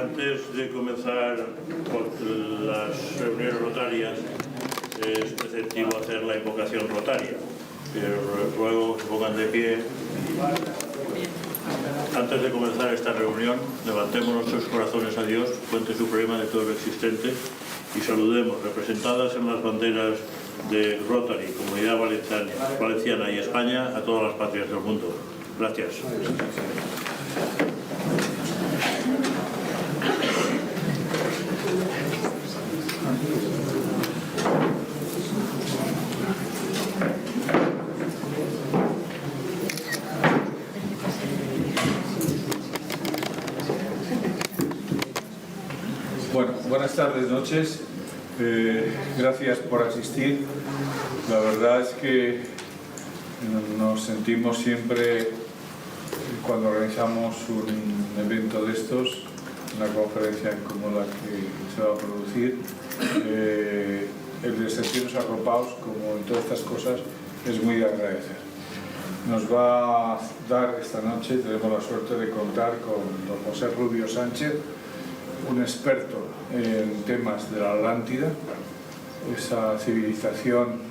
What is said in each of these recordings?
Antes de comenzar con las reuniones rotarias, es preceptivo hacer la invocación rotaria. Pero ruego que se pongan de pie. Antes de comenzar esta reunión, levantemos nuestros corazones a Dios, fuente suprema de todo lo existente, y saludemos, representadas en las banderas de Rotary, Comunidad Valenciana y España, a todas las patrias del mundo. Gracias. Bueno, buenas tardes, noches. Gracias por asistir. La verdad es que nos sentimos siempre, cuando organizamos un evento de estos, una conferencia como la que se va a producir, el de sentirnos arropados, como en todas estas cosas, es muy de agradecer. Nos va a dar esta noche, tenemos la suerte de contar con don José Rubio Sánchez, un experto en temas de la Atlántida, esa civilización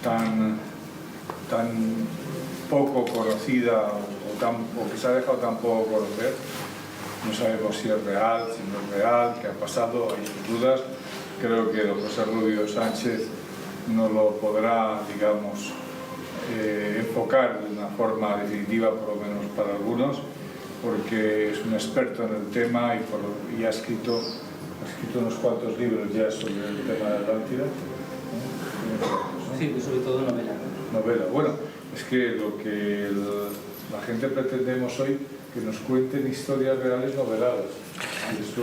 tan poco conocida o que se ha dejado tan poco conocer. No sabemos si es real, si no es real, qué ha pasado, hay sus dudas. Creo que don José Rubio Sánchez nos lo podrá, digamos, enfocar de una forma definitiva, por lo menos para algunos, porque es un experto en el tema y ha escrito unos cuantos libros ya sobre el tema de la Atlántida. Sí, sobre todo novela. Novela. Bueno, es que lo que la gente pretendemos hoy, que nos cuenten historias reales noveladas. Es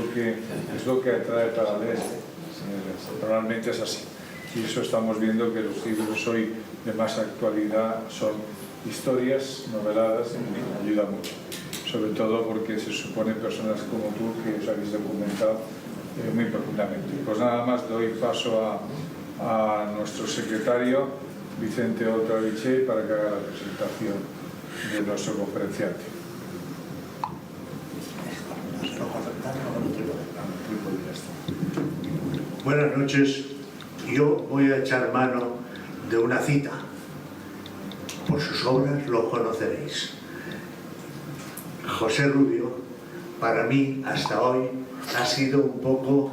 lo que atrae para leer. Normalmente es así. Y eso estamos viendo, que los libros hoy de más actualidad son historias noveladas, y me ayuda mucho. Sobre todo porque se supone personas como tú que os habéis documentado muy profundamente. Pues nada más doy paso a nuestro secretario, Vicente Oltraviche, para que haga la presentación de nuestro conferenciante. Buenas noches. Yo voy a echar mano de una cita. Por sus obras lo conoceréis. José Rubio, para mí, hasta hoy, ha sido un poco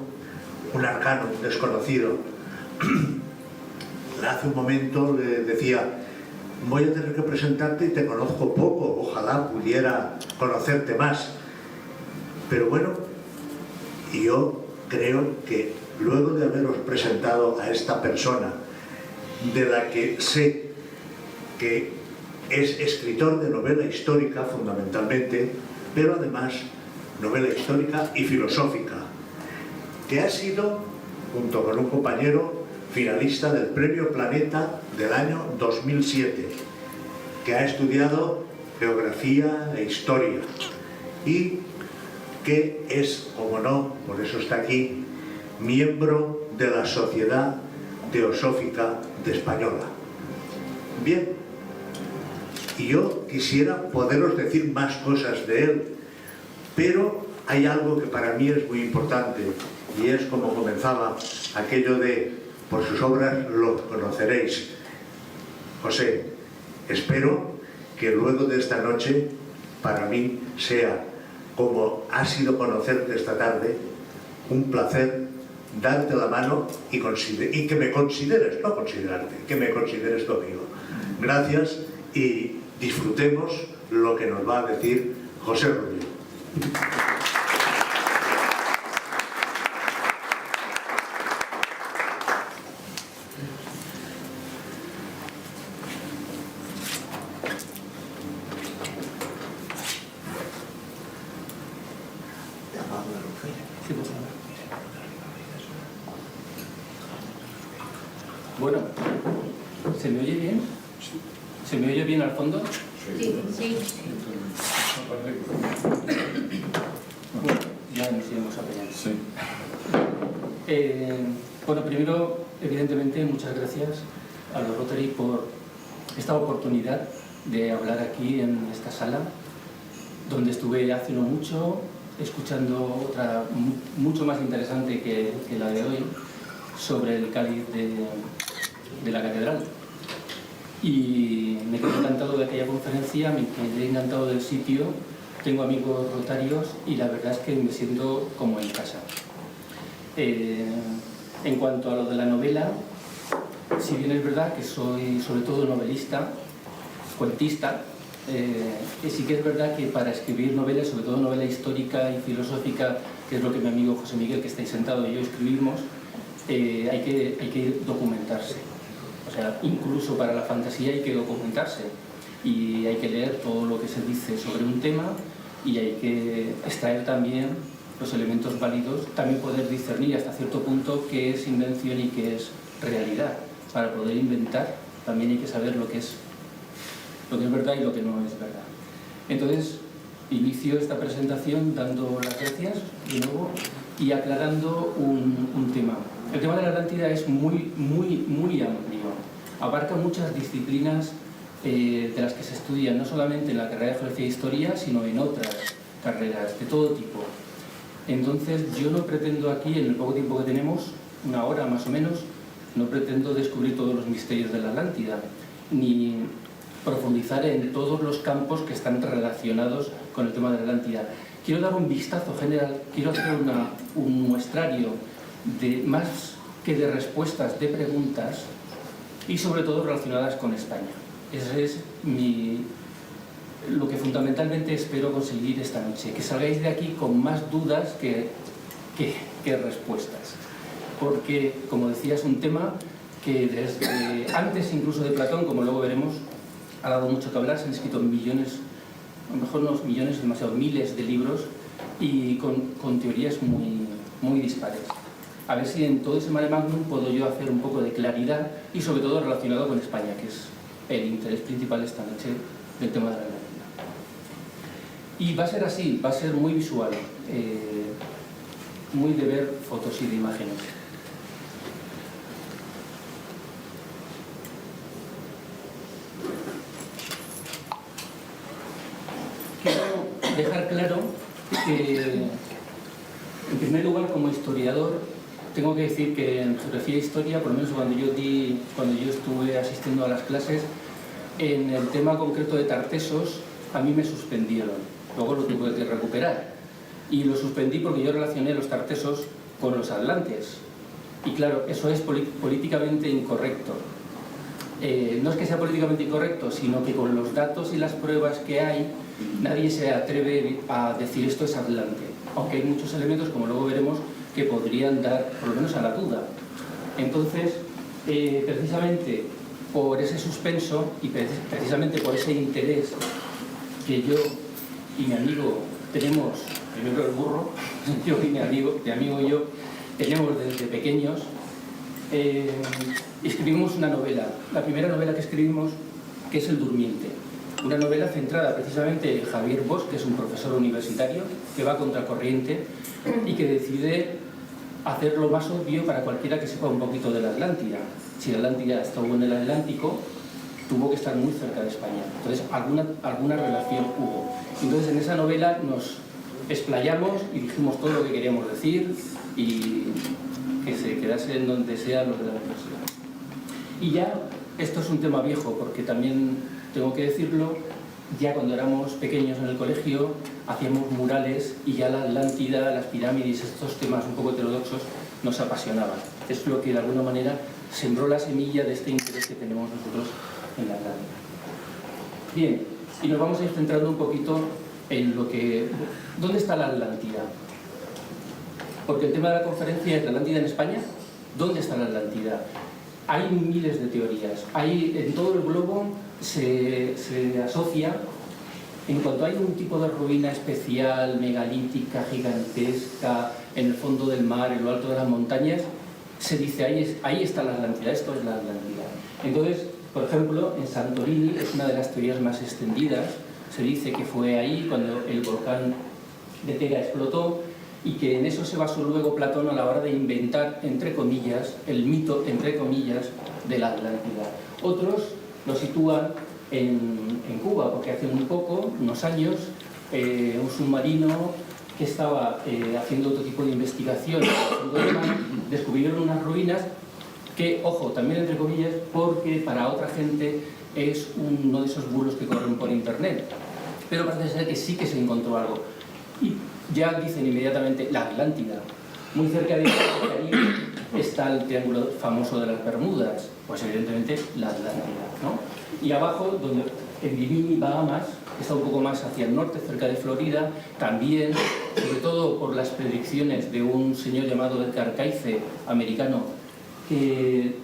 un arcano, un desconocido. Hace un momento le decía, voy a tener que presentarte y te conozco poco, ojalá pudiera conocerte más. Pero bueno, yo creo que luego de haberos presentado a esta persona, de la que sé que es escritor de novela histórica fundamentalmente, pero además novela histórica y filosófica, que ha sido, junto con un compañero, finalista del Premio Planeta del año 2007, que ha estudiado geografía e historia y que es, como no, por eso está aquí, miembro de la Sociedad Teosófica de Española. Bien, y yo quisiera poderos decir más cosas de él, pero hay algo que para mí es muy importante, y es como comenzaba aquello de, por sus obras lo conoceréis. José, espero que luego de esta noche, para mí sea, como ha sido conocerte esta tarde, un placer darte la mano y que me consideres, no considerarte, que me consideres tu amigo. Gracias y disfrutemos lo que nos va a decir José Rubio. Bueno, ¿se me oye bien? ¿Se me oye bien al fondo? Sí, sí. Bueno, ya nos iremos apañando. Sí. Bueno, primero, evidentemente, muchas gracias a los Rotary por esta oportunidad de hablar aquí en esta sala, donde estuve hace no mucho escuchando otra mucho más interesante que la de hoy, sobre el cáliz de la catedral. Y me quedé encantado de aquella conferencia, me quedé encantado del sitio, tengo amigos rotarios y la verdad es que me siento como en casa. En cuanto a lo de la novela, si bien es verdad que soy sobre todo novelista, cuentista, sí que es verdad que para escribir novelas, sobre todo novela histórica y filosófica, que es lo que mi amigo José Miguel, que está ahí sentado, y yo escribimos, hay que documentarse. O sea, incluso para la fantasía hay que documentarse y hay que leer todo lo que se dice sobre un tema y hay que extraer también los elementos válidos, también poder discernir hasta cierto punto qué es invención y qué es realidad. Para poder inventar también hay que saber lo que es verdad y lo que no es verdad. Entonces, inicio esta presentación dando las gracias de nuevo y aclarando un tema. El tema de la Atlántida es muy amplio. Abarca muchas disciplinas de las que se estudian, no solamente en la carrera de Geografía e Historia, sino en otras carreras de todo tipo. Entonces, yo no pretendo aquí, en el poco tiempo que tenemos, una hora más o menos, no pretendo descubrir todos los misterios de la Atlántida, ni profundizar en todos los campos que están relacionados con el tema de la Atlántida. Quiero dar un vistazo general, quiero hacer un muestrario de más que de respuestas, de preguntas y sobre todo relacionadas con España. Ese es lo que fundamentalmente espero conseguir esta noche, que salgáis de aquí con más dudas que respuestas. Porque, como decía, es un tema que desde antes incluso de Platón, como luego veremos, ha dado mucho que hablar, se han escrito millones, a lo mejor no millones, demasiado, miles de libros y con teorías muy dispares. A ver si en todo ese mare magnum puedo yo hacer un poco de claridad y sobre todo relacionado con España, que es el interés principal esta noche del tema de la Atlántida. Y va a ser así, va a ser muy visual, muy de ver fotos y de imágenes. Quiero dejar claro que, en primer lugar, como historiador, tengo que decir que en Geografía e Historia, por lo menos cuando yo estuve asistiendo a las clases, en el tema concreto de Tartesos, a mí me suspendieron. Luego lo tuve que recuperar. Y lo suspendí porque yo relacioné los Tartesos con los Atlantes. Y claro, eso es políticamente incorrecto. No es que sea políticamente incorrecto, sino que con los datos y las pruebas que hay, nadie se atreve a decir esto es Atlante. Aunque hay muchos elementos, como luego veremos, que podrían dar, por lo menos, a la duda. Entonces, precisamente por ese suspenso y precisamente por ese interés que yo y mi amigo tenemos, primero el burro, yo y mi amigo y yo tenemos desde pequeños, escribimos una novela, la primera novela que escribimos, que es El Durmiente. Una novela centrada precisamente en Javier Bosch, que es un profesor universitario que va a contracorriente y que decide hacer lo más obvio para cualquiera que sepa un poquito de la Atlántida. Si la Atlántida estuvo en el Atlántico, tuvo que estar muy cerca de España. Entonces, alguna relación hubo. Entonces, en esa novela nos explayamos y dijimos todo lo que queríamos decir y que se quedase en donde sea lo de la universidad. Y ya, esto es un tema viejo, porque también tengo que decirlo, ya cuando éramos pequeños en el colegio hacíamos murales y ya la Atlántida, las pirámides, estos temas un poco heterodoxos nos apasionaban. Es lo que de alguna manera sembró la semilla de este interés que tenemos nosotros en la Atlántida. Bien, y nos vamos a ir centrando un poquito en ¿dónde está la Atlántida? Porque el tema de la conferencia es la Atlántida en España. ¿Dónde está la Atlántida? Hay miles de teorías. En todo el globo se asocia, en cuanto hay un tipo de ruina especial, megalítica, gigantesca, en el fondo del mar, en lo alto de las montañas, se dice, ahí está la Atlántida, esto es la Atlántida. Entonces, por ejemplo, en Santorini es una de las teorías más extendidas. Se dice que fue ahí cuando el volcán de Tera explotó y que en eso se basó luego Platón a la hora de inventar, entre comillas, el mito, entre comillas, de la Atlántida. Otros lo sitúan en Cuba, porque hace muy poco, unos años, un submarino que estaba haciendo otro tipo de investigación, descubrieron unas ruinas que, ojo, también entre comillas, porque para otra gente es uno de esos bulos que corren por internet. Pero parece ser que sí que se encontró algo. Y ya dicen inmediatamente la Atlántida. Muy cerca de Caribe está el triángulo famoso de las Bermudas, pues evidentemente la Atlántida, ¿no? Y abajo, donde en Bimini, Bahamas, está un poco más hacia el norte, cerca de Florida, también, sobre todo por las predicciones de un señor llamado Edgar Cayce, americano, que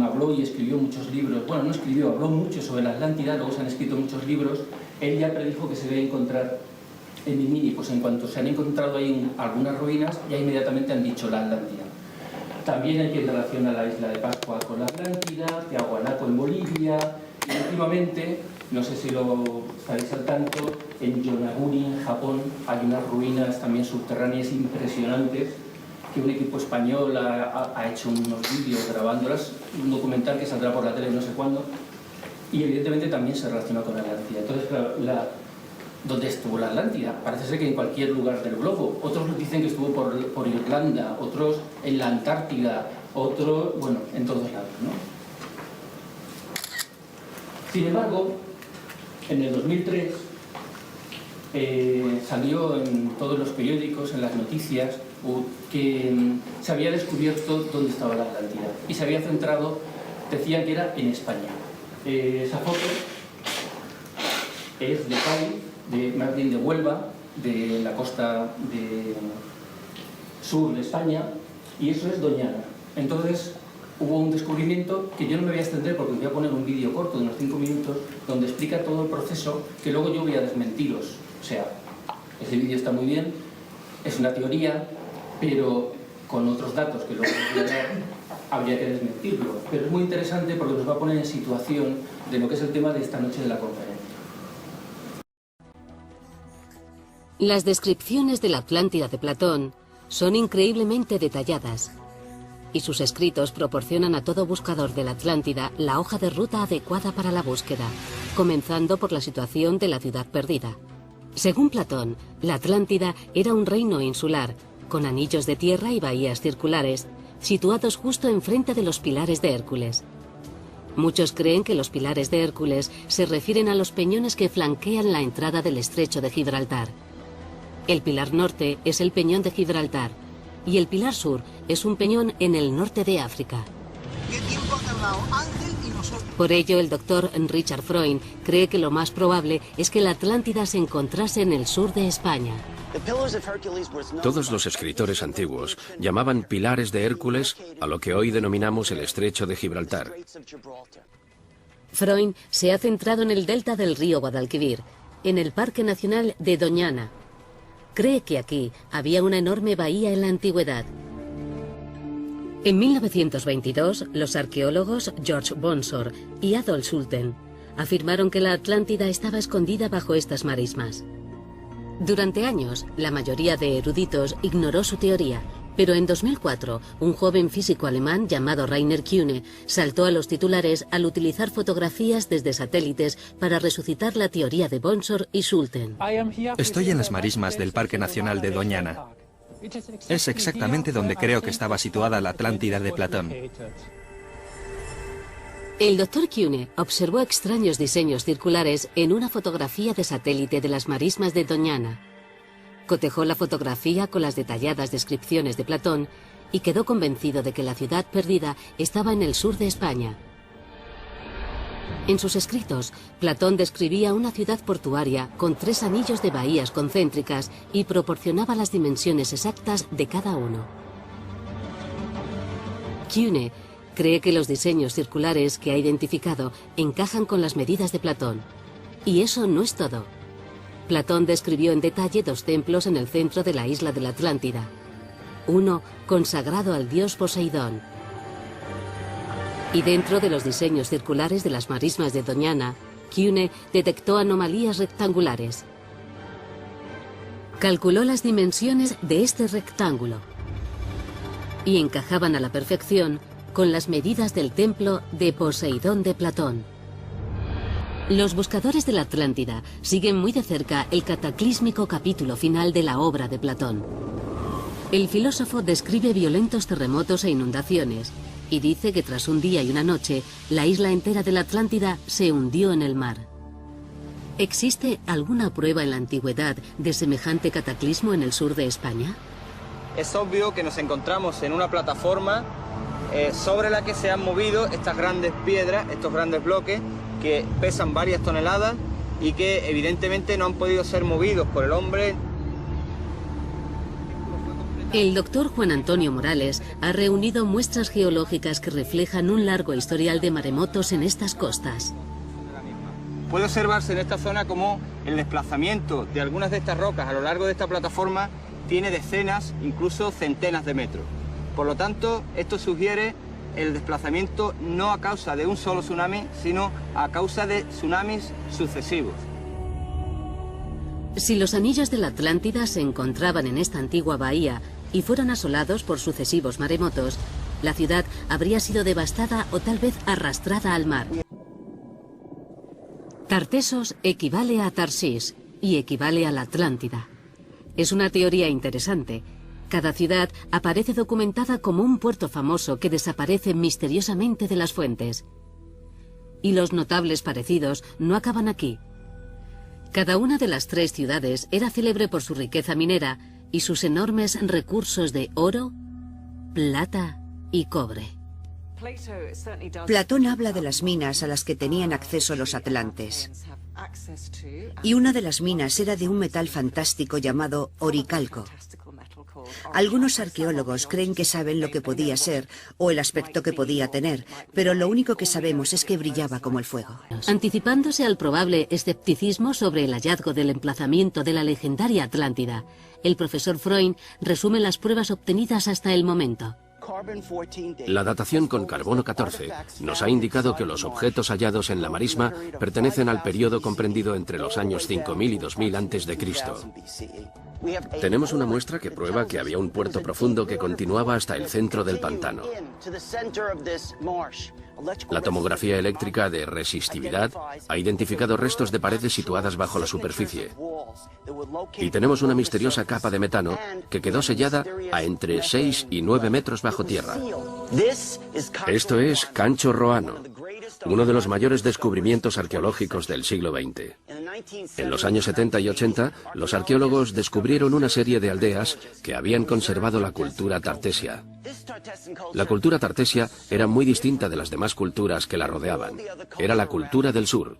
habló y escribió muchos libros, bueno, no escribió, habló mucho sobre la Atlántida, luego se han escrito muchos libros. Él ya predijo que se debe encontrar en Bimini, pues en cuanto se han encontrado ahí algunas ruinas, ya inmediatamente han dicho la Atlántida. También hay quien relaciona la isla de Pascua con la Atlántida, Tiahuanaco en Bolivia, y últimamente, no sé si lo estaréis al tanto, en Yonaguni, en Japón, hay unas ruinas también subterráneas impresionantes, que un equipo español ha hecho unos vídeos grabándolas, un documental que saldrá por la tele no sé cuándo, y evidentemente también se relaciona con la Atlántida. Entonces, claro, ¿dónde estuvo la Atlántida? Parece ser que en cualquier lugar del globo. Otros dicen que estuvo por Irlanda, otros en la Antártida, otros, bueno, en todos lados, ¿no? Sin embargo, en el 2003 salió en todos los periódicos, en las noticias, que se había descubierto dónde estaba la Atlántida y se había centrado, decían que era en España. Esa foto es de Cádiz, más bien de Huelva, de la costa sur de España, y eso es Doñana. Entonces hubo un descubrimiento que yo no me voy a extender porque os voy a poner un vídeo corto de unos 5 minutos donde explica todo el proceso, que luego yo voy a desmentiros. O sea, ese vídeo está muy bien, es una teoría, pero con otros datos que luego voy a dar, habría que desmentirlo. Pero es muy interesante porque nos va a poner en situación de lo que es el tema de esta noche de la conferencia. Las descripciones de la Atlántida de Platón son increíblemente detalladas, y sus escritos proporcionan a todo buscador de la Atlántida la hoja de ruta adecuada para la búsqueda, comenzando por la situación de la ciudad perdida. Según Platón, la Atlántida era un reino insular, con anillos de tierra y bahías circulares, situados justo enfrente de los pilares de Hércules. Muchos creen que los pilares de Hércules se refieren a los peñones que flanquean la entrada del estrecho de Gibraltar. El pilar norte es el peñón de Gibraltar y el pilar sur es un peñón en el norte de África. ¿Qué tiempo ha tardado Ángel y nosotros? Por ello, el doctor Richard Freund cree que lo más probable es que la Atlántida se encontrase en el sur de España. Todos los escritores antiguos llamaban pilares de Hércules a lo que hoy denominamos el estrecho de Gibraltar. Freund se ha centrado en el delta del río Guadalquivir, en el Parque Nacional de Doñana. Cree que aquí había una enorme bahía en la antigüedad. En 1922, los arqueólogos George Bonsor y Adolf Schulten afirmaron que la Atlántida estaba escondida bajo estas marismas. Durante años, la mayoría de eruditos ignoró su teoría, pero en 2004, un joven físico alemán llamado Rainer Kühne saltó a los titulares al utilizar fotografías desde satélites para resucitar la teoría de Bonsor y Schulten. Estoy en las marismas del Parque Nacional de Doñana. Es exactamente donde creo que estaba situada la Atlántida de Platón. El doctor Kühne observó extraños diseños circulares en una fotografía de satélite de las marismas de Doñana. Cotejó la fotografía con las detalladas descripciones de Platón y quedó convencido de que la ciudad perdida estaba en el sur de España. En sus escritos, Platón describía una ciudad portuaria con 3 anillos de bahías concéntricas y proporcionaba las dimensiones exactas de cada uno. Kühne cree que los diseños circulares que ha identificado encajan con las medidas de Platón. Y eso no es todo. Platón describió en detalle 2 templos en el centro de la isla de la Atlántida. Uno consagrado al dios Poseidón. Y dentro de los diseños circulares de las marismas de Doñana, Kühne detectó anomalías rectangulares. Calculó las dimensiones de este rectángulo y encajaban a la perfección con las medidas del templo de Poseidón de Platón. Los buscadores de la Atlántida siguen muy de cerca el cataclísmico capítulo final de la obra de Platón. El filósofo describe violentos terremotos e inundaciones y dice que tras un día y una noche, la isla entera de la Atlántida se hundió en el mar. ¿Existe alguna prueba en la antigüedad de semejante cataclismo en el sur de España? Es obvio que nos encontramos en una plataforma sobre la que se han movido estas grandes piedras, estos grandes bloques que pesan varias toneladas y que evidentemente no han podido ser movidos por el hombre. El doctor Juan Antonio Morales ha reunido muestras geológicas que reflejan un largo historial de maremotos en estas costas. Puede observarse en esta zona como el desplazamiento de algunas de estas rocas a lo largo de esta plataforma tiene decenas, incluso centenas de metros. Por lo tanto, esto sugiere el desplazamiento no a causa de un solo tsunami, sino a causa de tsunamis sucesivos. Si los anillos de la Atlántida se encontraban en esta antigua bahía y fueron asolados por sucesivos maremotos, la ciudad habría sido devastada o tal vez arrastrada al mar. Tartessos equivale a Tarsís y equivale a la Atlántida. Es una teoría interesante. Cada ciudad aparece documentada como un puerto famoso que desaparece misteriosamente de las fuentes. Y los notables parecidos no acaban aquí. Cada una de las tres ciudades era célebre por su riqueza minera y sus enormes recursos de oro, plata y cobre. Platón habla de las minas a las que tenían acceso los atlantes. Y una de las minas era de un metal fantástico llamado oricalco. Algunos arqueólogos creen que saben lo que podía ser o el aspecto que podía tener, pero lo único que sabemos es que brillaba como el fuego. Anticipándose al probable escepticismo sobre el hallazgo del emplazamiento de la legendaria Atlántida, el profesor Freund resume las pruebas obtenidas hasta el momento. La datación con carbono 14 nos ha indicado que los objetos hallados en la marisma pertenecen al periodo comprendido entre los años 5000 y 2000 a.C. Tenemos una muestra que prueba que había un puerto profundo que continuaba hasta el centro del pantano. La tomografía eléctrica de resistividad ha identificado restos de paredes situadas bajo la superficie. Y tenemos una misteriosa capa de metano que quedó sellada a entre 6 y 9 metros bajo tierra. Esto es Cancho Roano, uno de los mayores descubrimientos arqueológicos del siglo XX. En los años 70 y 80, los arqueólogos descubrieron una serie de aldeas que habían conservado la cultura tartesia. La cultura tartesia era muy distinta de las demás culturas que la rodeaban. Era la cultura del sur.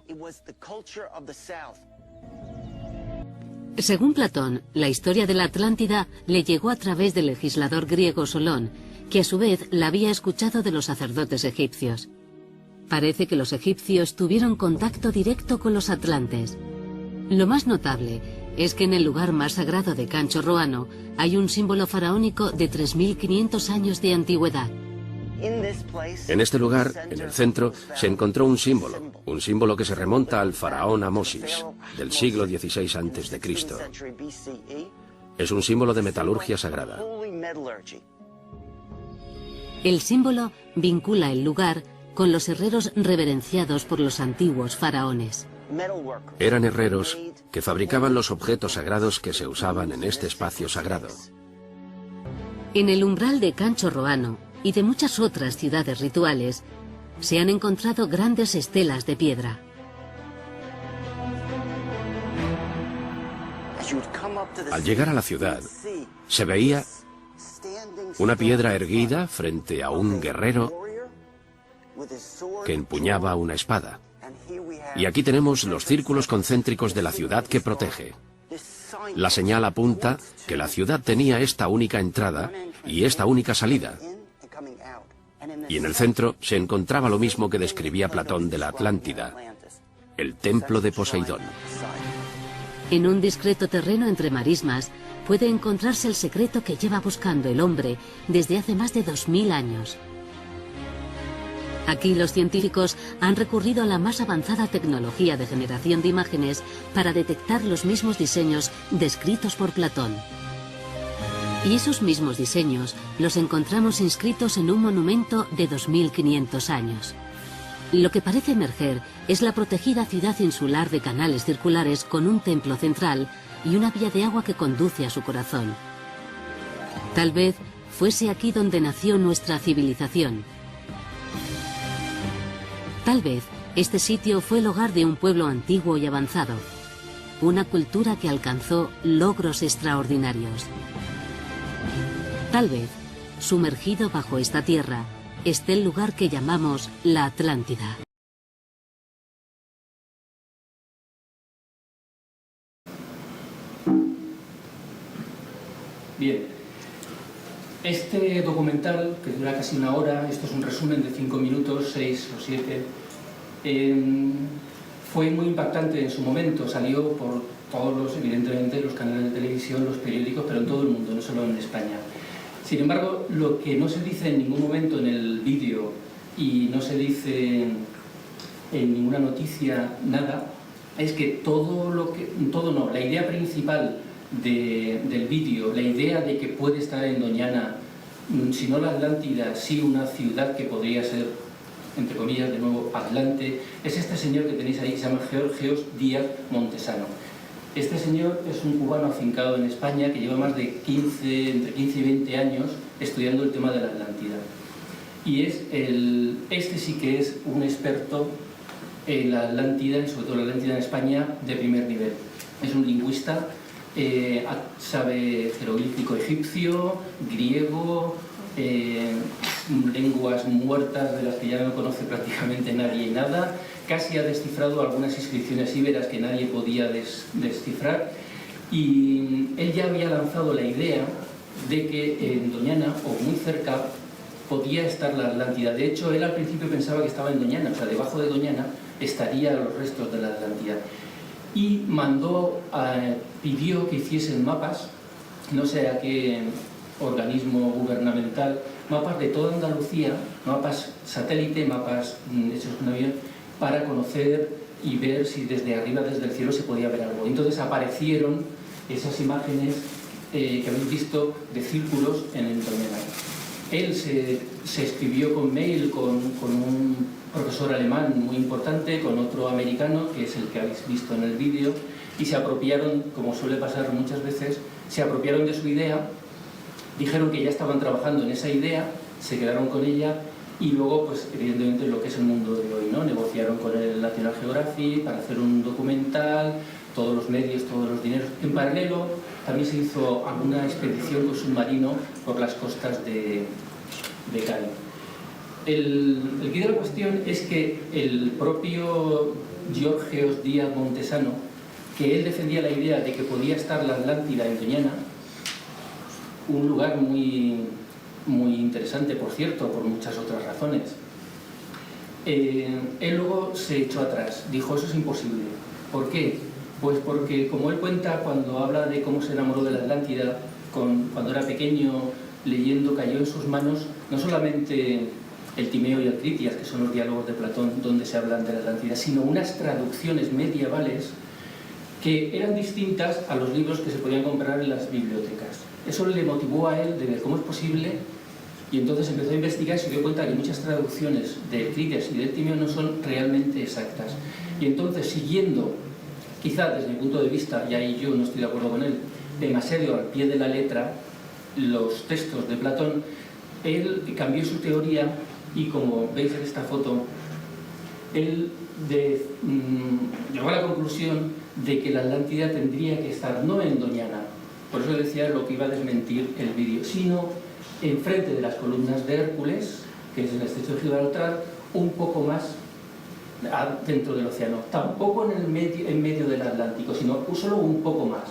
Según Platón, la historia de la Atlántida le llegó a través del legislador griego Solón, que a su vez la había escuchado de los sacerdotes egipcios. Parece que los egipcios tuvieron contacto directo con los atlantes. Lo más notable es que en el lugar más sagrado de Cancho Roano hay un símbolo faraónico de 3500 años de antigüedad. En este lugar, en el centro, se encontró un símbolo que se remonta al faraón Amosis, del siglo XVI a.C. Es un símbolo de metalurgia sagrada. El símbolo vincula el lugar con los herreros reverenciados por los antiguos faraones. Eran herreros que fabricaban los objetos sagrados que se usaban en este espacio sagrado. En el umbral de Cancho Roano y de muchas otras ciudades rituales, se han encontrado grandes estelas de piedra. Al llegar a la ciudad, se veía una piedra erguida frente a un guerrero que empuñaba una espada. Y aquí tenemos los círculos concéntricos de la ciudad que protege. La señal apunta que la ciudad tenía esta única entrada y esta única salida. Y en el centro se encontraba lo mismo que describía Platón de la Atlántida, el templo de Poseidón. En un discreto terreno entre marismas puede encontrarse el secreto que lleva buscando el hombre desde hace más de 2000 años. Aquí los científicos han recurrido a la más avanzada tecnología de generación de imágenes para detectar los mismos diseños descritos por Platón. Y esos mismos diseños los encontramos inscritos en un monumento de 2500 años. Lo que parece emerger es la protegida ciudad insular de canales circulares con un templo central y una vía de agua que conduce a su corazón. Tal vez fuese aquí donde nació nuestra civilización. Tal vez este sitio fue el hogar de un pueblo antiguo y avanzado, una cultura que alcanzó logros extraordinarios. Tal vez, sumergido bajo esta tierra, esté el lugar que llamamos la Atlántida. Bien, este documental, que dura casi una hora, esto es un resumen de 5 minutos, 6 o 7, fue muy impactante en su momento, salió por todos evidentemente, los canales de televisión, los periódicos, pero en todo el mundo, no solo en España. Sin embargo, lo que no se dice en ningún momento en el vídeo y no se dice en ninguna noticia, nada, es que la idea principal del vídeo, la idea de que puede estar en Doñana, si no la Atlántida, sí una ciudad que podría ser, entre comillas, de nuevo, Atlante, es este señor que tenéis ahí, que se llama Georgios Díaz Montesano. Este señor es un cubano afincado en España que lleva más de entre 15 y 20 años estudiando el tema de la Atlántida. Y este sí que es un experto en la Atlántida, y sobre todo la Atlántida en España, de primer nivel. Es un lingüista, sabe jeroglífico egipcio, griego, lenguas muertas de las que ya no conoce prácticamente nadie y nada. Casi ha descifrado algunas inscripciones íberas que nadie podía descifrar, y él ya había lanzado la idea de que en Doñana, o muy cerca, podía estar la Atlántida. De hecho, él al principio pensaba que estaba en Doñana, o sea, debajo de Doñana estarían los restos de la Atlántida. Y pidió que hiciesen mapas, no sé a qué organismo gubernamental, mapas de toda Andalucía, mapas satélite, mapas hechos con avión, para conocer y ver si desde arriba, desde el cielo, se podía ver algo. Entonces aparecieron esas imágenes que habéis visto de círculos en el Doñana. Él se escribió con mail con un profesor alemán muy importante, con otro americano, que es el que habéis visto en el vídeo, y se apropiaron, como suele pasar muchas veces, se apropiaron de su idea, dijeron que ya estaban trabajando en esa idea, se quedaron con ella, y luego, pues evidentemente, lo que es el mundo de hoy, ¿no? Negociaron con el National Geographic para hacer un documental, todos los medios, todos los dineros. En paralelo, también se hizo alguna expedición con submarino por las costas de Cali. El quid de la cuestión es que el propio Georgios Díaz Montesano, que él defendía la idea de que podía estar la Atlántida en Doñana, un lugar muy interesante, por cierto, por muchas otras razones. Él luego se echó atrás, dijo: eso es imposible. ¿Por qué? Pues porque, como él cuenta cuando habla de cómo se enamoró de la Atlántida, cuando era pequeño, leyendo, cayó en sus manos no solamente el Timeo y el Critias, que son los diálogos de Platón donde se hablan de la Atlántida, sino unas traducciones medievales que eran distintas a los libros que se podían comprar en las bibliotecas. Eso le motivó a él de ver cómo es posible, y entonces empezó a investigar y se dio cuenta que muchas traducciones de Critias y del Timeo no son realmente exactas. Y entonces, siguiendo, quizá desde mi punto de vista, y ahí yo no estoy de acuerdo con él, demasiado al pie de la letra, los textos de Platón, él cambió su teoría y, como veis en esta foto, él llegó a la conclusión de que la Atlántida tendría que estar no en Doñana, por eso decía lo que iba a desmentir el vídeo, sino enfrente de las columnas de Hércules, que es el estrecho de Gibraltar, un poco más dentro del océano, tampoco en medio del Atlántico, sino solo un poco más,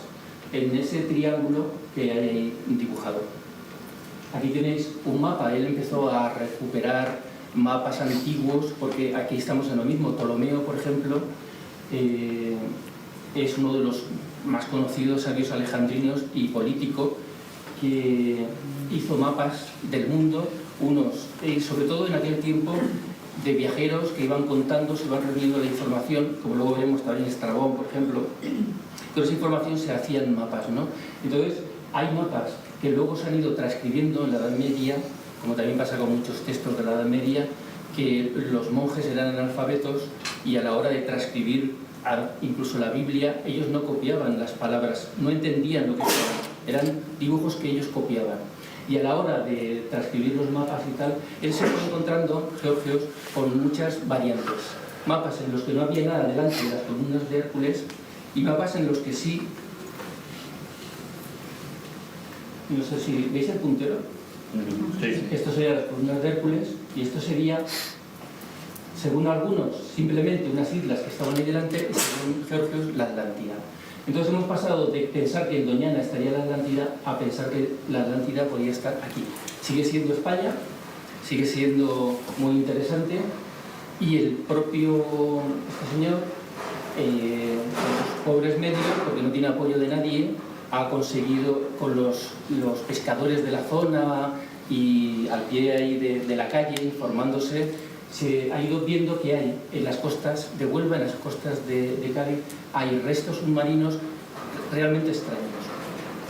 en ese triángulo que hay dibujado. Aquí tenéis un mapa. Él empezó a recuperar mapas antiguos, porque aquí estamos en lo mismo. Ptolomeo, por ejemplo, es uno de los más conocidos sabios alejandrinos y político, que hizo mapas del mundo, sobre todo en aquel tiempo, de viajeros que iban contando, se iban reuniendo la información, como luego veremos también en Estrabón, por ejemplo. Con esa información se hacían mapas, ¿no? Entonces, hay mapas que luego se han ido transcribiendo en la Edad Media, como también pasa con muchos textos de la Edad Media, que los monjes eran analfabetos y a la hora de transcribir incluso la Biblia, ellos no copiaban las palabras, no entendían lo que eran dibujos que ellos copiaban. Y a la hora de transcribir los mapas y tal, él se fue encontrando, Georgios, con muchas variantes. Mapas en los que no había nada delante de las columnas de Hércules y mapas en los que sí. No sé si veis el puntero. Sí. Esto serían las columnas de Hércules y esto sería, según algunos, simplemente unas islas que estaban ahí delante y según Georgios, la Atlántida. Entonces hemos pasado de pensar que en Doñana estaría la Atlántida a pensar que la Atlántida podía estar aquí. Sigue siendo España, sigue siendo muy interesante y el propio este señor, con los pobres medios, porque no tiene apoyo de nadie, ha conseguido con los pescadores de la zona y al pie ahí de la calle, informándose, se ha ido viendo que hay en las costas de Huelva, en las costas de Cádiz, hay restos submarinos realmente extraños.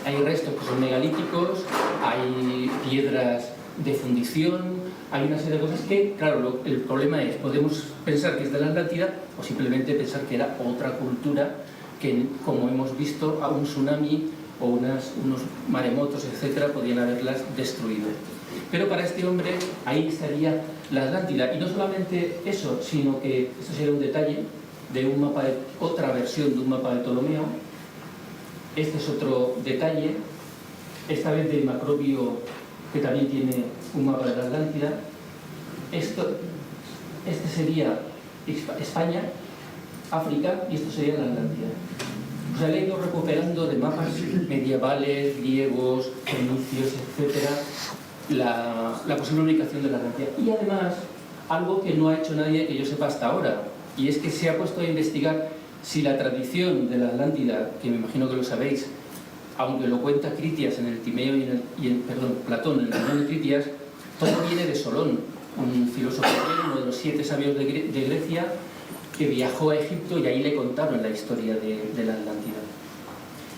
Hay restos que son megalíticos, hay piedras de fundición, hay una serie de cosas que, claro, el problema es, podemos pensar que es de la Atlántida o simplemente pensar que era otra cultura que, como hemos visto, a un tsunami o unos maremotos, etcétera, podían haberlas destruido. Pero para este hombre ahí estaría la Atlántida. Y no solamente eso, sino que esto sería un detalle de un mapa, otra versión de un mapa de Ptolomeo. Este es otro detalle, esta vez de Macrobio, que también tiene un mapa de la Atlántida. Este sería España, África, y esto sería la Atlántida. O sea, le he ido recuperando de mapas medievales, griegos, fenicios, etcétera, la posible ubicación de la Atlántida. Y además, algo que no ha hecho nadie que yo sepa hasta ahora, y es que se ha puesto a investigar si la tradición de la Atlántida, que me imagino que lo sabéis, aunque lo cuenta Critias en el Timeo Platón en el Timeo de Critias, todo viene de Solón, un filósofo griego, uno de los 7 sabios de Grecia, que viajó a Egipto y ahí le contaron la historia de la Atlántida.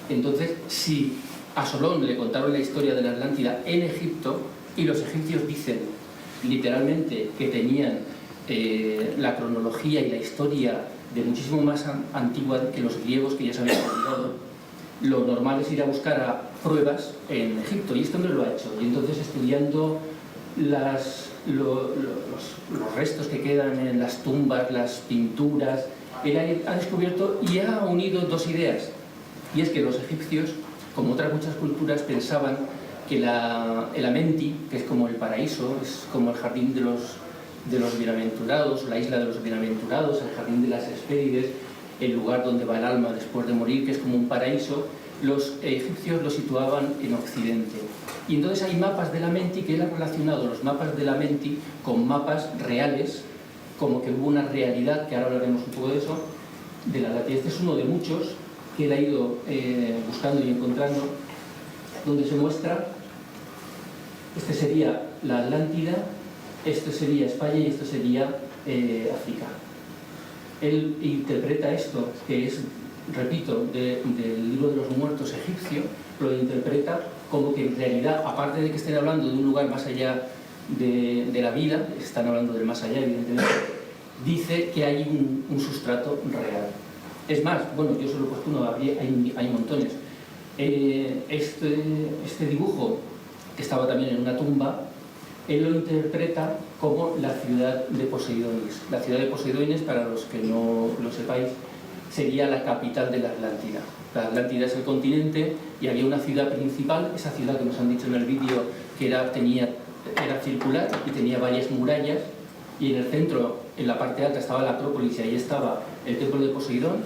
Entonces, si a Solón le contaron la historia de la Atlántida en Egipto, y los egipcios dicen literalmente que tenían la cronología y la historia de muchísimo más antigua que los griegos, que ya se habían olvidado, lo normal es ir a buscar a pruebas en Egipto, y este hombre lo ha hecho. Y entonces, estudiando los restos que quedan en las tumbas, las pinturas, él ha descubierto y ha unido dos ideas. Y es que los egipcios, como otras muchas culturas, pensaban que el Amenti, que es como el paraíso, es como el jardín de los bienaventurados, la isla de los bienaventurados, el jardín de las Hespérides, el lugar donde va el alma después de morir, que es como un paraíso, los egipcios lo situaban en Occidente. Y entonces hay mapas de la Amenti que él ha relacionado los mapas de la Amenti con mapas reales, como que hubo una realidad, que ahora hablaremos un poco de eso, de la Atlántida. Este es uno de muchos que él ha ido buscando y encontrando, donde se muestra, este sería la Atlántida, esto sería España y esto sería África. Él interpreta esto, que es, repito, del libro de los muertos egipcio, lo interpreta como que en realidad, aparte de que estén hablando de un lugar más allá de la vida, están hablando del más allá, evidentemente, dice que hay un sustrato real. Es más, bueno, yo solo he puesto uno, hay montones. Este dibujo, que estaba también en una tumba, él lo interpreta como la ciudad de Poseidonis. La ciudad de Poseidonis, para los que no lo sepáis, sería la capital de la Atlántida. La Atlántida es el continente y había una ciudad principal, esa ciudad que nos han dicho en el vídeo que era circular y tenía varias murallas, y en el centro, en la parte alta, estaba la Acrópolis y ahí estaba el templo de Poseidón.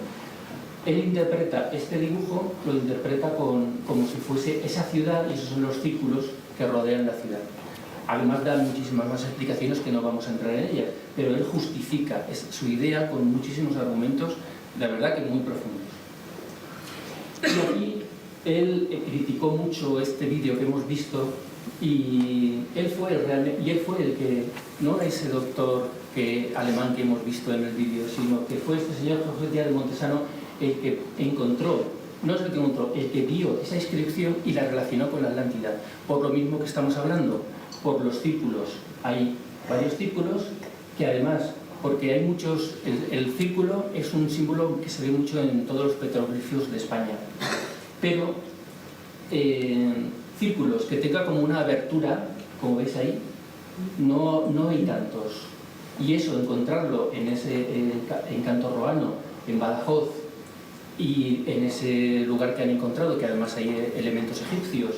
Él interpreta este dibujo, lo interpreta como si fuese esa ciudad, y esos son los círculos que rodean la ciudad. Además da muchísimas más explicaciones que no vamos a entrar en ellas, pero él justifica su idea con muchísimos argumentos, de verdad que muy profundos. Y aquí él criticó mucho este vídeo que hemos visto, y él fue el que, no ese doctor alemán que hemos visto en el vídeo, sino que fue este señor José Díaz de Montesano el que encontró, no es el que encontró, el que vio esa inscripción y la relacionó con la Atlántida. Por lo mismo que estamos hablando, por los círculos. Hay varios círculos que además, porque hay muchos, el círculo es un símbolo que se ve mucho en todos los petroglifos de España, pero círculos que tenga como una abertura, como veis ahí, no hay tantos. Y eso, encontrarlo en Cantorroano, en Badajoz, y en ese lugar que han encontrado, que además hay elementos egipcios,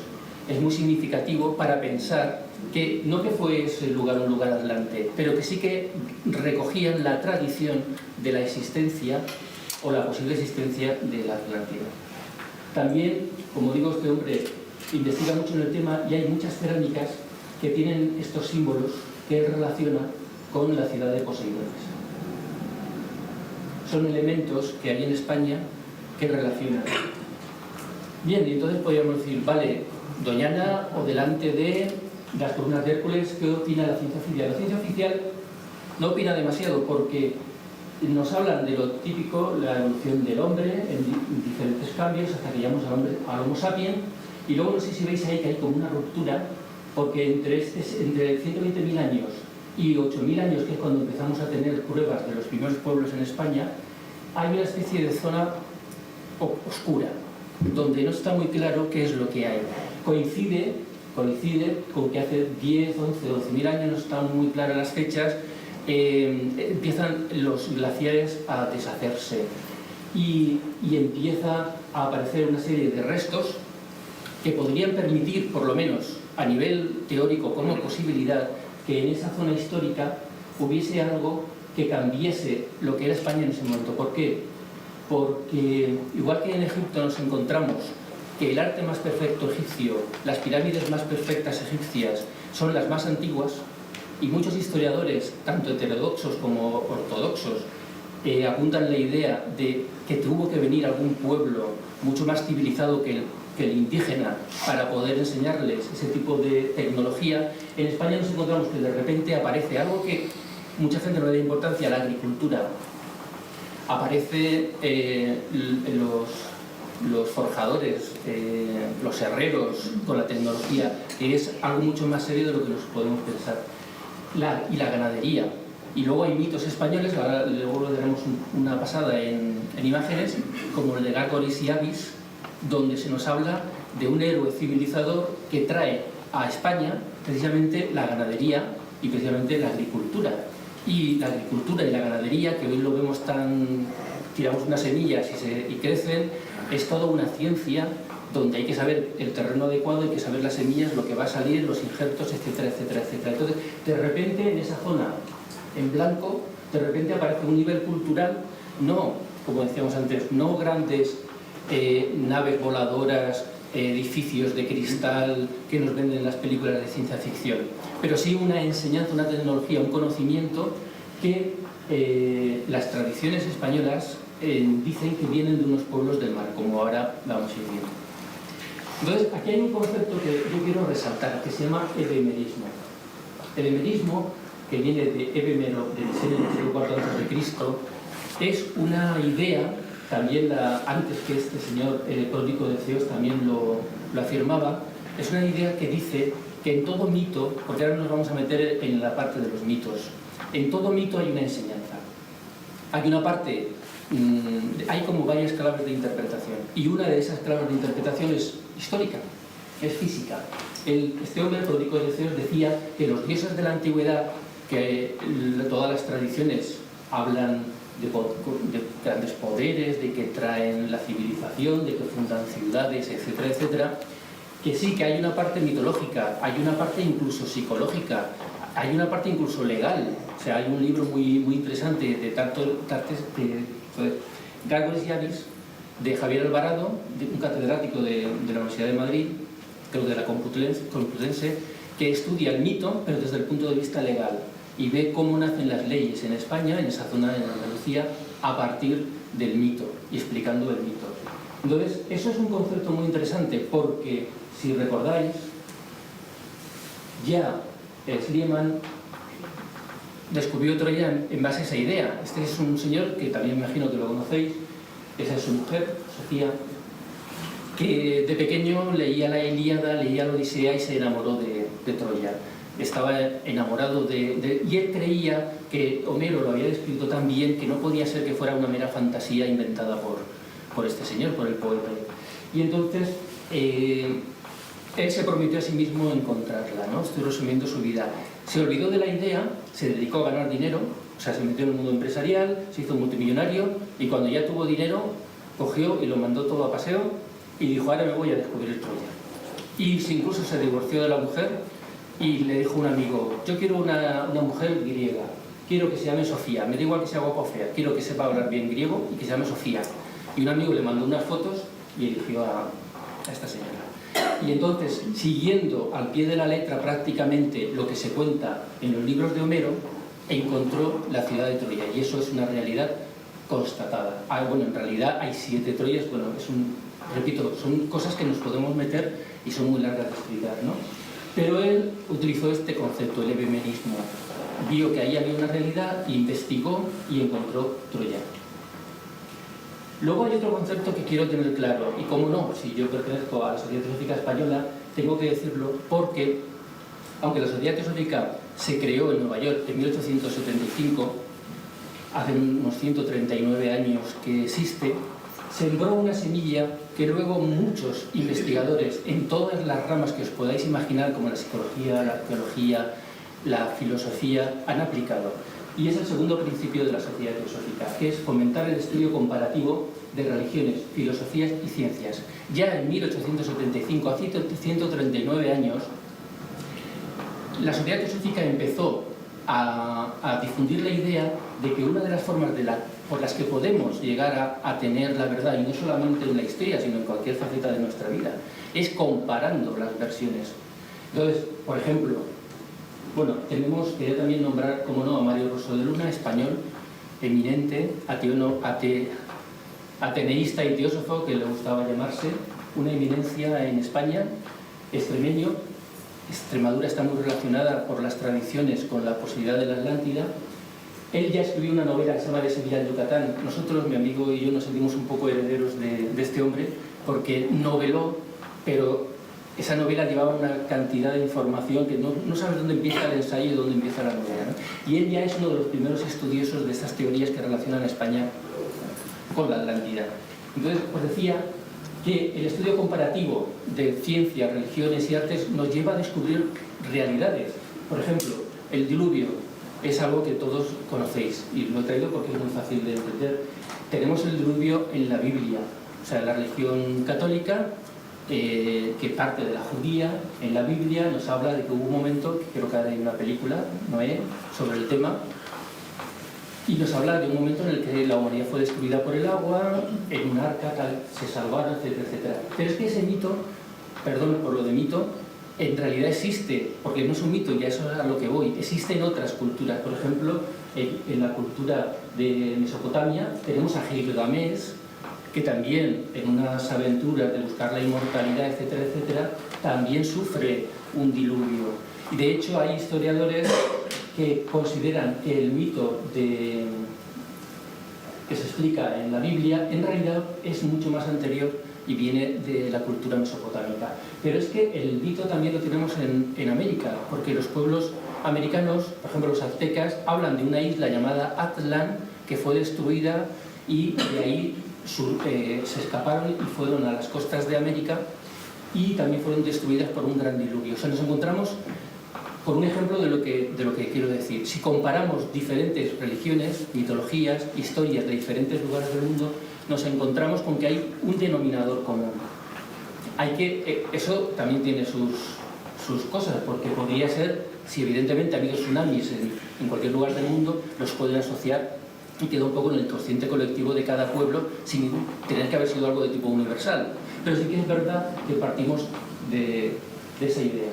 es muy significativo para pensar que no que fue ese lugar un lugar atlante, pero que sí que recogían la tradición de la existencia o la posible existencia de la Atlántida. También, como digo, este hombre investiga mucho en el tema y hay muchas cerámicas que tienen estos símbolos que él relaciona con la ciudad de Poseidones. Son elementos que hay en España que relacionan. Bien, y entonces podríamos decir, vale, Doñana o delante de las columnas de Hércules, ¿qué opina la ciencia oficial? La ciencia oficial no opina demasiado porque nos hablan de lo típico, la evolución del hombre en diferentes cambios hasta que llegamos al Homo sapiens, y luego no sé si veis ahí que hay como una ruptura, porque entre 120.000 años y 8.000 años, que es cuando empezamos a tener pruebas de los primeros pueblos en España, hay una especie de zona oscura, donde no está muy claro qué es lo que hay. Coincide con que hace 10, 11, 12.000 años, no están muy claras las fechas, empiezan los glaciares a deshacerse y empieza a aparecer una serie de restos que podrían permitir, por lo menos a nivel teórico como posibilidad, que en esa zona histórica hubiese algo que cambiase lo que era España en ese momento. ¿Por qué? Porque igual que en Egipto nos encontramos que el arte más perfecto egipcio, las pirámides más perfectas egipcias, son las más antiguas, y muchos historiadores, tanto heterodoxos como ortodoxos, apuntan la idea de que tuvo que venir algún pueblo mucho más civilizado que el indígena para poder enseñarles ese tipo de tecnología. En España nos encontramos que de repente aparece algo que mucha gente no le da importancia, la agricultura. Aparece los forjadores, los herreros con la tecnología, que es algo mucho más serio de lo que nos podemos pensar. Y la ganadería. Y luego hay mitos españoles, luego lo daremos una pasada en imágenes, como el de Gárgoris y Avis, donde se nos habla de un héroe civilizador que trae a España precisamente la ganadería y precisamente la agricultura. Y la agricultura y la ganadería, que hoy lo vemos tan... tiramos unas semillas y crecen, es toda una ciencia donde hay que saber el terreno adecuado, hay que saber las semillas, lo que va a salir, los injertos, etcétera, etcétera, etcétera. Entonces, de repente, en esa zona, en blanco, de repente aparece un nivel cultural, no, como decíamos antes, no grandes naves voladoras, edificios de cristal que nos venden las películas de ciencia ficción, pero sí una enseñanza, una tecnología, un conocimiento que las tradiciones españolas dicen que vienen de unos pueblos del mar, como ahora vamos a ir viendo. Entonces, aquí hay un concepto que yo quiero resaltar, que se llama ebemerismo. El ebemerismo, que viene de Ebemero, del siglo IV a.C., es una idea, también antes que este señor pródigo de Ceos también lo afirmaba, es una idea que dice que en todo mito, porque ahora nos vamos a meter en la parte de los mitos, en todo mito hay una enseñanza. Hay una parte, hay como varias claves de interpretación, y una de esas claves de interpretación es histórica, es física. Este hombre, el pródigo de Ceos, decía que los dioses de la antigüedad, que todas las tradiciones hablan de grandes poderes, de que traen la civilización, de que fundan ciudades, etcétera, etcétera, que sí, que hay una parte mitológica, hay una parte incluso psicológica, hay una parte incluso legal. O sea, hay un libro muy interesante de Gárgoris y Avis, de Javier Alvarado, un catedrático de la Universidad de Madrid, creo de la Complutense, que estudia el mito, pero desde el punto de vista legal, y ve cómo nacen las leyes en España, en esa zona de Andalucía, a partir del mito, y explicando el mito. Entonces, eso es un concepto muy interesante, porque, si recordáis, ya Schliemann descubrió Troya en base a esa idea. Este es un señor que también me imagino que lo conocéis, esa es su mujer, Sofía, que de pequeño leía la Ilíada, leía la Odisea y se enamoró de Troya. estaba enamorado y él creía que Homero lo había descrito tan bien que no podía ser que fuera una mera fantasía inventada por este señor, por el poeta. Y entonces él se prometió a sí mismo encontrarla, ¿no? Estoy resumiendo su vida. Se olvidó de la idea, se dedicó a ganar dinero, o sea, se metió en el mundo empresarial, se hizo multimillonario y cuando ya tuvo dinero, cogió y lo mandó todo a paseo y dijo, ahora me voy a descubrir Troya. Y incluso se divorció de la mujer y le dijo a un amigo, yo quiero una mujer griega, quiero que se llame Sofía, me da igual que sea guapa o fea, quiero que sepa hablar bien griego y que se llame Sofía. Y un amigo le mandó unas fotos y eligió a esta señora. Y entonces, siguiendo al pie de la letra prácticamente lo que se cuenta en los libros de Homero, encontró la ciudad de Troya, y eso es una realidad constatada. Bueno, en realidad hay 7 Troyas, bueno, repito, son cosas que nos podemos meter y son muy largas de explicar, ¿no? Pero él utilizó este concepto, el ebemerismo. Vio que ahí había una realidad, investigó y encontró Troya. Luego hay otro concepto que quiero tener claro, y cómo no, si yo pertenezco a la Sociedad Teosófica Española, tengo que decirlo porque, aunque la Sociedad Teosófica se creó en Nueva York en 1875, hace unos 139 años que existe, sembró una semilla que luego muchos investigadores en todas las ramas que os podáis imaginar, como la psicología, la arqueología, la filosofía, han aplicado. Y es el segundo principio de la Sociedad Teosófica, que es fomentar el estudio comparativo de religiones, filosofías y ciencias. Ya en 1875, hace 139 años, la Sociedad Teosófica empezó a difundir la idea de que una de las formas por las que podemos llegar a tener la verdad, y no solamente en la historia, sino en cualquier faceta de nuestra vida, es comparando las versiones. Entonces, por ejemplo, quería también nombrar, como no, a Mario Rosso de Luna, español, eminente, ateneísta y teósofo, que le gustaba llamarse, una eminencia en España, extremeño. Extremadura está muy relacionada por las tradiciones con la posibilidad de la Atlántida. Él ya escribió una novela que se llama De Sevilla en Yucatán. Nosotros, mi amigo y yo, nos sentimos un poco herederos de este hombre, porque noveló, pero esa novela llevaba una cantidad de información que no sabes dónde empieza el ensayo y dónde empieza la novela, ¿no? Y él ya es uno de los primeros estudiosos de estas teorías que relacionan a España con la Atlántida. Entonces, os decía que el estudio comparativo de ciencia, religiones y artes nos lleva a descubrir realidades. Por ejemplo, el diluvio es algo que todos conocéis y lo he traído porque es muy fácil de entender. Tenemos el diluvio en la Biblia, o sea, la religión católica, que parte de la judía, en la Biblia nos habla de que hubo un momento, que creo que hay una película, Noé, sobre el tema, y nos habla de un momento en el que la humanidad fue destruida por el agua, en un arca, se salvaron, etcétera, etcétera. Pero es que ese mito, perdón por lo de mito, en realidad existe, porque no es un mito, ya eso es a lo que voy, existe en otras culturas. Por ejemplo, en la cultura de Mesopotamia tenemos a Gilgamesh, que también en unas aventuras de buscar la inmortalidad, etcétera, etcétera, también sufre un diluvio. Y de hecho hay historiadores que consideran que el mito que se explica en la Biblia en realidad es mucho más anterior y viene de la cultura mesopotámica. Pero es que el mito también lo tenemos en América, porque los pueblos americanos, por ejemplo los aztecas, hablan de una isla llamada Atlan que fue destruida y de ahí se escaparon y fueron a las costas de América y también fueron destruidas por un gran diluvio. O sea, nos encontramos con un ejemplo de lo que quiero decir. Si comparamos diferentes religiones, mitologías, historias de diferentes lugares del mundo, nos encontramos con que hay un denominador común. Eso también tiene sus cosas, porque podría ser, si evidentemente ha habido tsunamis en cualquier lugar del mundo, los pueden asociar y queda un poco en el consciente colectivo de cada pueblo sin tener que haber sido algo de tipo universal. Pero sí que es verdad que partimos de esa idea.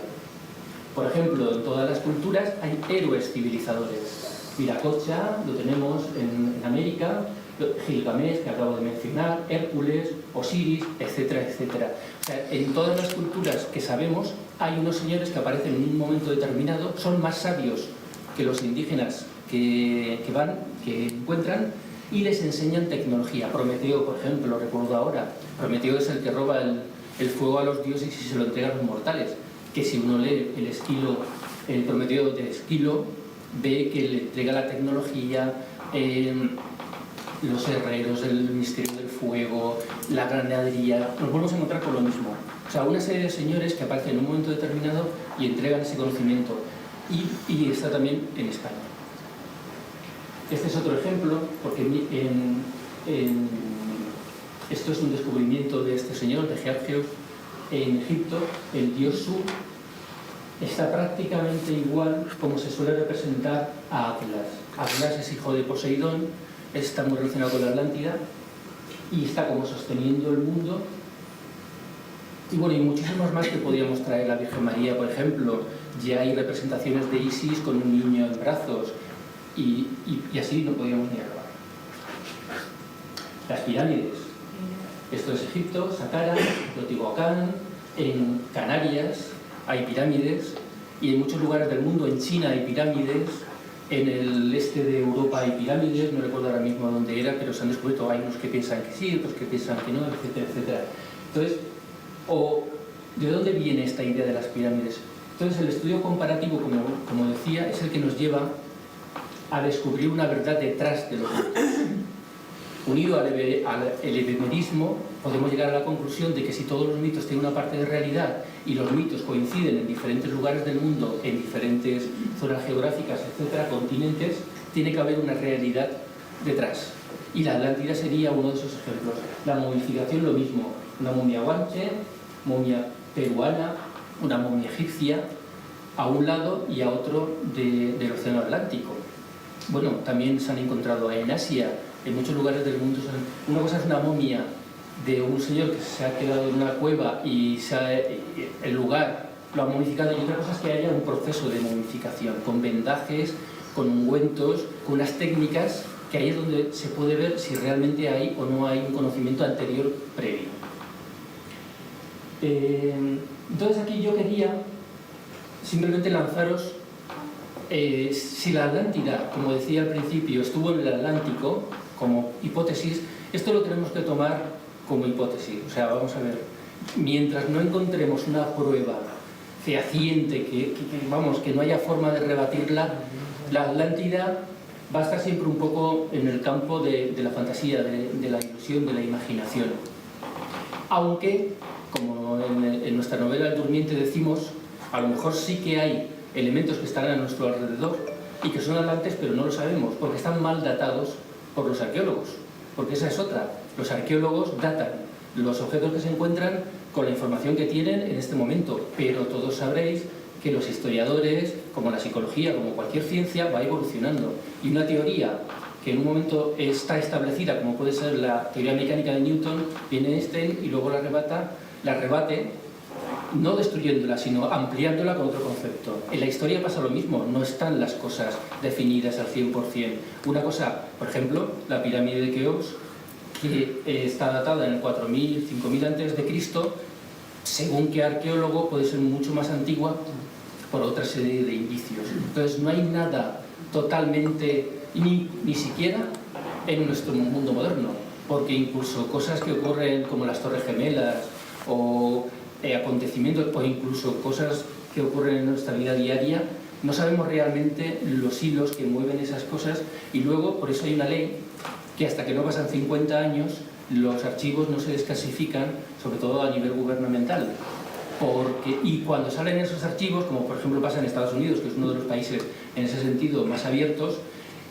Por ejemplo, en todas las culturas hay héroes civilizadores. Viracocha lo tenemos en América, Gilgamesh, que acabo de mencionar, Hércules, Osiris, etcétera, etcétera. O sea, en todas las culturas que sabemos hay unos señores que aparecen en un momento determinado, son más sabios que los indígenas que encuentran y les enseñan tecnología. Prometeo, por ejemplo, lo recuerdo ahora. Prometeo es el que roba el fuego a los dioses y se lo entrega a los mortales. Que si uno lee el estilo el Prometeo de Esquilo ve que le entrega la tecnología, los herreros, el misterio del fuego, la ganadería. Nos volvemos a encontrar con lo mismo. O sea, una serie de señores que aparecen en un momento determinado y entregan ese conocimiento. Y está también en España. Este es otro ejemplo, porque esto es un descubrimiento de este señor, de Georgios, en Egipto. El dios Su está prácticamente igual como se suele representar a Atlas. Atlas es hijo de Poseidón, está muy relacionado con la Atlántida y está como sosteniendo el mundo. Y bueno, y muchísimos más que podríamos traer. La Virgen María, por ejemplo, ya hay representaciones de Isis con un niño en brazos y así no podríamos ni acabar. Las pirámides. Esto es Egipto, Saqqara, Teotihuacán, en Canarias hay pirámides y en muchos lugares del mundo, en China hay pirámides, en el este de Europa hay pirámides, no recuerdo ahora mismo dónde era, pero se han descubierto, hay unos que piensan que sí, otros que piensan que no, etcétera, etcétera. Entonces, ¿de dónde viene esta idea de las pirámides? Entonces, el estudio comparativo, como decía, es el que nos lleva a descubrir una verdad detrás de los mitos. Unido al ebemerismo, podemos llegar a la conclusión de que si todos los mitos tienen una parte de realidad y los mitos coinciden en diferentes lugares del mundo, en diferentes zonas geográficas, etcétera, continentes, tiene que haber una realidad detrás. Y la Atlántida sería uno de esos ejemplos. La momificación, lo mismo. Una momia guanche, momia peruana, una momia egipcia, a un lado y a otro del Océano Atlántico. Bueno, también se han encontrado en Asia, en muchos lugares del mundo. Una cosa es una momia de un señor que se ha quedado en una cueva y el lugar lo ha momificado, y otra cosa es que haya un proceso de momificación, con vendajes, con ungüentos, con unas técnicas que ahí es donde se puede ver si realmente hay o no hay un conocimiento anterior previo. Entonces aquí yo quería simplemente lanzaros, si la Atlántida, como decía al principio, estuvo en el Atlántico como hipótesis, esto lo tenemos que tomar como hipótesis. O sea, vamos a ver, mientras no encontremos una prueba fehaciente, que no haya forma de rebatirla, la Atlántida va a estar siempre un poco en el campo de la fantasía, de la ilusión, de la imaginación. Aunque, como en nuestra novela El Durmiente decimos, a lo mejor sí que hay elementos que están a nuestro alrededor y que son atlantes, pero no lo sabemos, porque están mal datados por los arqueólogos. Porque esa es otra. Los arqueólogos datan los objetos que se encuentran con la información que tienen en este momento, pero todos sabréis que los historiadores, como la psicología, como cualquier ciencia, va evolucionando. Y una teoría que en un momento está establecida, como puede ser la teoría mecánica de Newton, viene Einstein y luego la rebate, no destruyéndola, sino ampliándola con otro concepto. En la historia pasa lo mismo, no están las cosas definidas al 100%. Una cosa, por ejemplo, la pirámide de Keops, que está datada en el 4000, 5000 a.C., según qué arqueólogo puede ser mucho más antigua por otra serie de indicios. Entonces no hay nada totalmente, ni siquiera en nuestro mundo moderno, porque incluso cosas que ocurren como las Torres Gemelas o acontecimientos o incluso cosas que ocurren en nuestra vida diaria, no sabemos realmente los hilos que mueven esas cosas, y luego por eso hay una ley que hasta que no pasan 50 años los archivos no se desclasifican, sobre todo a nivel gubernamental. Y cuando salen esos archivos, como por ejemplo pasa en Estados Unidos, que es uno de los países en ese sentido más abiertos,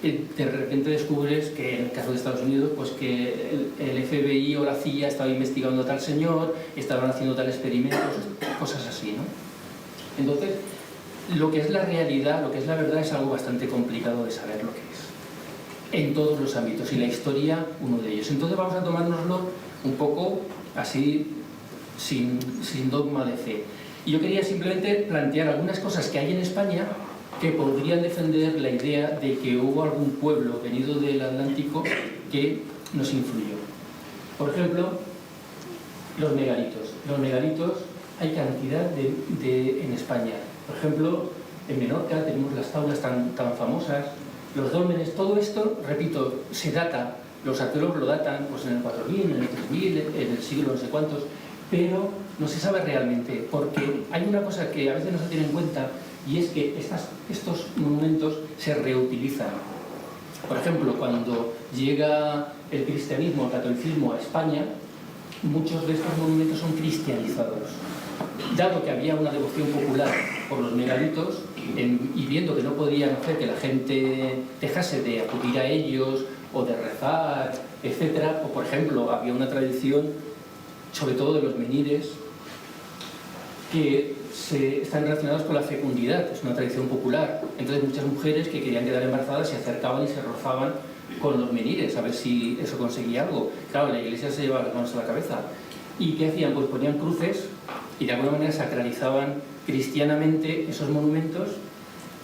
de repente descubres que en el caso de Estados Unidos, pues que el FBI o la CIA estaba investigando a tal señor, estaban haciendo tal experimentos, cosas así, ¿no? Entonces, lo que es la realidad, lo que es la verdad, es algo bastante complicado de saber lo que es, en todos los ámbitos, y la historia, uno de ellos. Entonces vamos a tomárnoslo un poco así, sin dogma de fe. Y yo quería simplemente plantear algunas cosas que hay en España que podrían defender la idea de que hubo algún pueblo venido del Atlántico que nos influyó. Por ejemplo, los megalitos. Los megalitos hay cantidad en España. Por ejemplo, en Menorca tenemos las taulas tan famosas, los dólmenes, todo esto, repito, se data, los arqueólogos lo datan pues en el 4000, en el 3000, en el siglo no sé cuántos, pero no se sabe realmente, porque hay una cosa que a veces no se tiene en cuenta, y es que estos monumentos se reutilizan. Por ejemplo, cuando llega el cristianismo, el catolicismo a España, muchos de estos monumentos son cristianizados. Dado que había una devoción popular por los megalitos, y viendo que no podían hacer que la gente dejase de acudir a ellos o de rezar, etc., o por ejemplo, había una tradición, sobre todo de los menhires, que están relacionados con la fecundidad, es una tradición popular. Entonces muchas mujeres que querían quedar embarazadas se acercaban y se rozaban con los menhires a ver si eso conseguía algo. Claro, la iglesia se llevaba las manos a la cabeza. ¿Y qué hacían? Pues ponían cruces y de alguna manera sacralizaban cristianamente esos monumentos,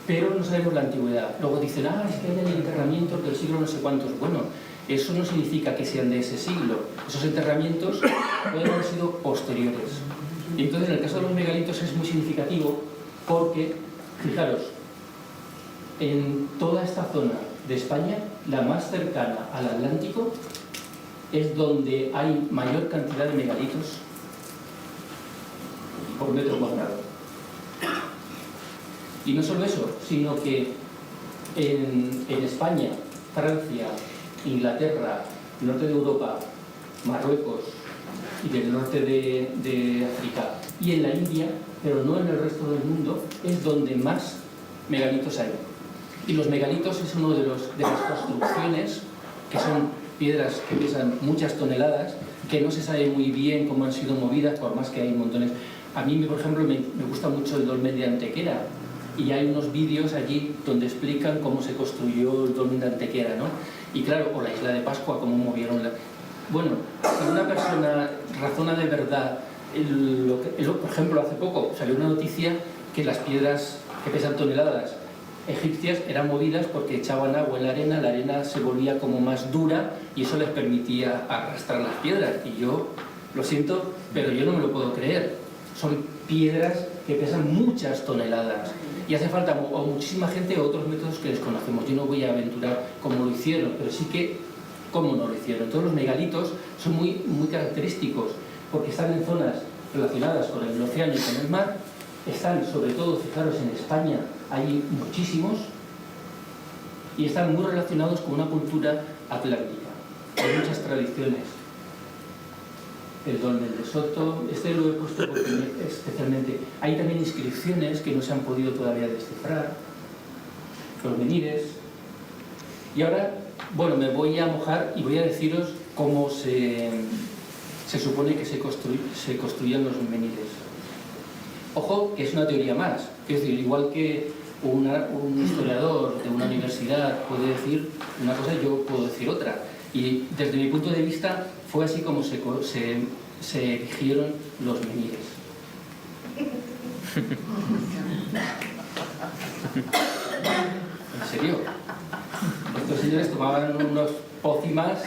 pero no sabemos la antigüedad. Luego dicen, es que hay enterramientos del siglo no sé cuántos. Bueno, eso no significa que sean de ese siglo. Esos enterramientos pueden haber sido posteriores. Y entonces en el caso de los megalitos es muy significativo porque, fijaros, en toda esta zona de España, la más cercana al Atlántico, es donde hay mayor cantidad de megalitos por metro cuadrado. Y no solo eso, sino que en España, Francia, Inglaterra, norte de Europa, Marruecos y del norte de África y en la India, pero no en el resto del mundo, es donde más megalitos hay. Y los megalitos es uno de las construcciones que son piedras que pesan muchas toneladas, que no se sabe muy bien cómo han sido movidas, por más que hay montones. A mí, por ejemplo, me gusta mucho el dolmen de Antequera, y hay unos vídeos allí donde explican cómo se construyó el dolmen de Antequera, ¿no? Y claro, o la isla de Pascua, cómo movieron la... Bueno, si una persona razona de verdad, por ejemplo, hace poco salió una noticia que las piedras que pesan toneladas egipcias eran movidas porque echaban agua en la arena se volvía como más dura y eso les permitía arrastrar las piedras. Y yo, lo siento, pero yo no me lo puedo creer. Son piedras que pesan muchas toneladas y hace falta o muchísima gente o otros métodos que desconocemos. Yo no voy a aventurar cómo lo hicieron, pero sí que cómo no lo hicieron. Todos los megalitos son muy característicos porque están en zonas relacionadas con el océano y con el mar. Están, sobre todo, fijaros, en España hay muchísimos y están muy relacionados con una cultura atlántica. Hay muchas tradiciones. El dolmen de Soto, lo he puesto porque especialmente. Hay también inscripciones que no se han podido todavía descifrar, los menhires. Y ahora, bueno, me voy a mojar y voy a deciros cómo se supone que se construían los menhires. Ojo, que es una teoría más. Es decir, igual que un historiador de una universidad puede decir una cosa, yo puedo decir otra. Y desde mi punto de vista fue así como se erigieron los menhires. ¿En serio? Estos señores tomaban unos pócimas,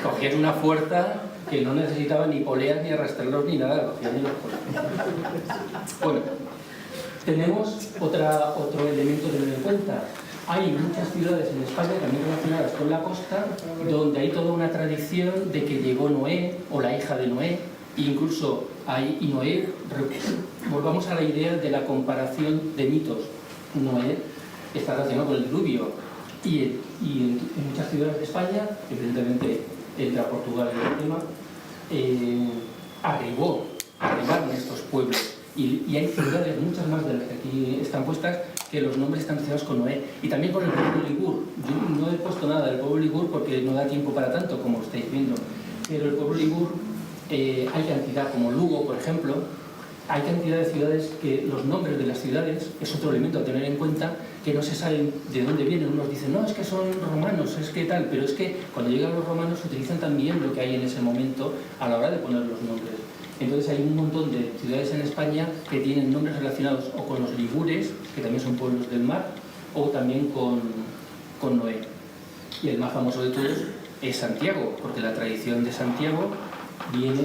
cogían una fuerza que no necesitaban ni poleas ni arrastrarlos ni nada, cogían y los ponían. Bueno, tenemos otro elemento de tener en cuenta. Hay muchas ciudades en España también relacionadas con la costa donde hay toda una tradición de que llegó Noé o la hija de Noé, e incluso y Noé, volvamos a la idea de la comparación de mitos. Noé está relacionado con el diluvio y en muchas ciudades de España, evidentemente entra Portugal en el tema, arribaron estos pueblos y hay ciudades, muchas más de las que aquí están puestas, que los nombres están asociados con Noé y también con el pueblo Ligur. Yo no he puesto nada del pueblo Ligur porque no da tiempo para tanto, como estáis viendo, pero el pueblo Ligur hay cantidad, como Lugo, por ejemplo, hay cantidad de ciudades que los nombres de las ciudades es otro elemento a tener en cuenta, que no se sabe de dónde vienen. Unos dicen, no, es que son romanos, es que tal, pero es que cuando llegan los romanos utilizan también lo que hay en ese momento a la hora de poner los nombres. Entonces hay un montón de ciudades en España que tienen nombres relacionados o con los ligures, que también son pueblos del mar, o también con Noé. Y el más famoso de todos es Santiago, porque la tradición de Santiago viene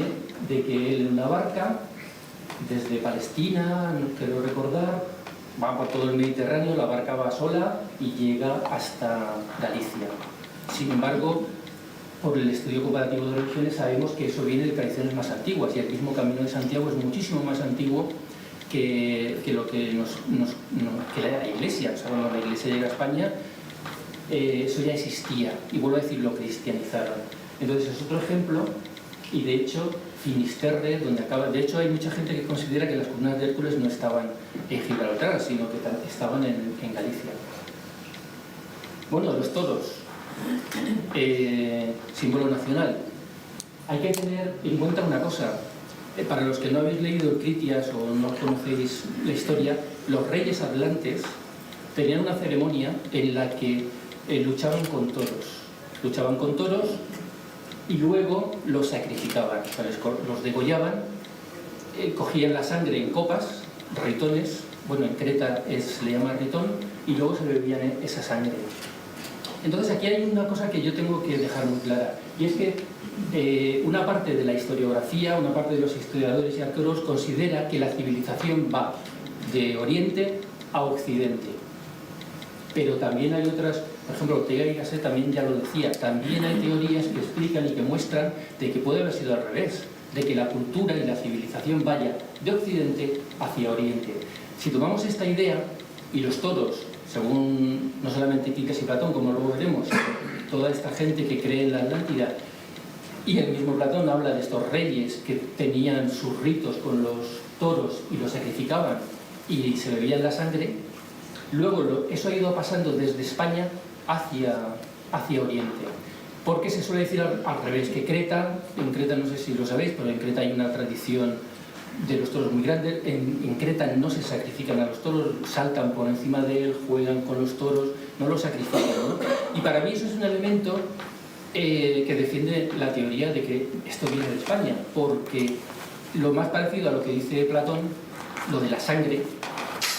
de que él en una barca, desde Palestina, quiero recordar, va por todo el Mediterráneo, la barca va sola y llega hasta Galicia. Sin embargo, por el estudio comparativo de religiones sabemos que eso viene de tradiciones más antiguas y el mismo Camino de Santiago es muchísimo más antiguo que la Iglesia, o sea, cuando la Iglesia llega a España, eso ya existía, y vuelvo a decir, lo cristianizaron. Entonces es otro ejemplo, y de hecho Finisterre, donde acaba, de hecho hay mucha gente que considera que las columnas de Hércules no estaban en Gibraltar, sino que estaban en Galicia. Bueno, los toros, símbolo nacional. Hay que tener en cuenta una cosa, para los que no habéis leído Critias o no conocéis la historia, los reyes atlantes tenían una ceremonia en la que luchaban con toros y luego los sacrificaban, o sea, los degollaban, cogían la sangre en copas, ritones, bueno, en Creta se le llama ritón, y luego se bebían esa sangre. Entonces aquí hay una cosa que yo tengo que dejar muy clara, y es que una parte de la historiografía, una parte de los historiadores y arqueólogos considera que la civilización va de Oriente a Occidente. Pero también hay otras, por ejemplo, Ortega y Gasset también ya lo decía, también hay teorías que explican y que muestran de que puede haber sido al revés, de que la cultura y la civilización vaya de Occidente hacia Oriente. Si tomamos esta idea y los toros, según no solamente Quiques y Platón, como luego veremos, toda esta gente que cree en la Atlántida, y el mismo Platón habla de estos reyes que tenían sus ritos con los toros y los sacrificaban y se bebían la sangre, luego eso ha ido pasando desde España hacia Oriente. Porque se suele decir al revés, que en Creta no sé si lo sabéis, pero en Creta hay una tradición de los toros muy grande. En Creta no se sacrifican a los toros, saltan por encima de él, juegan con los toros, no los sacrifican, ¿no? Y para mí eso es un elemento que defiende la teoría de que esto viene de España, porque lo más parecido a lo que dice Platón, lo de la sangre,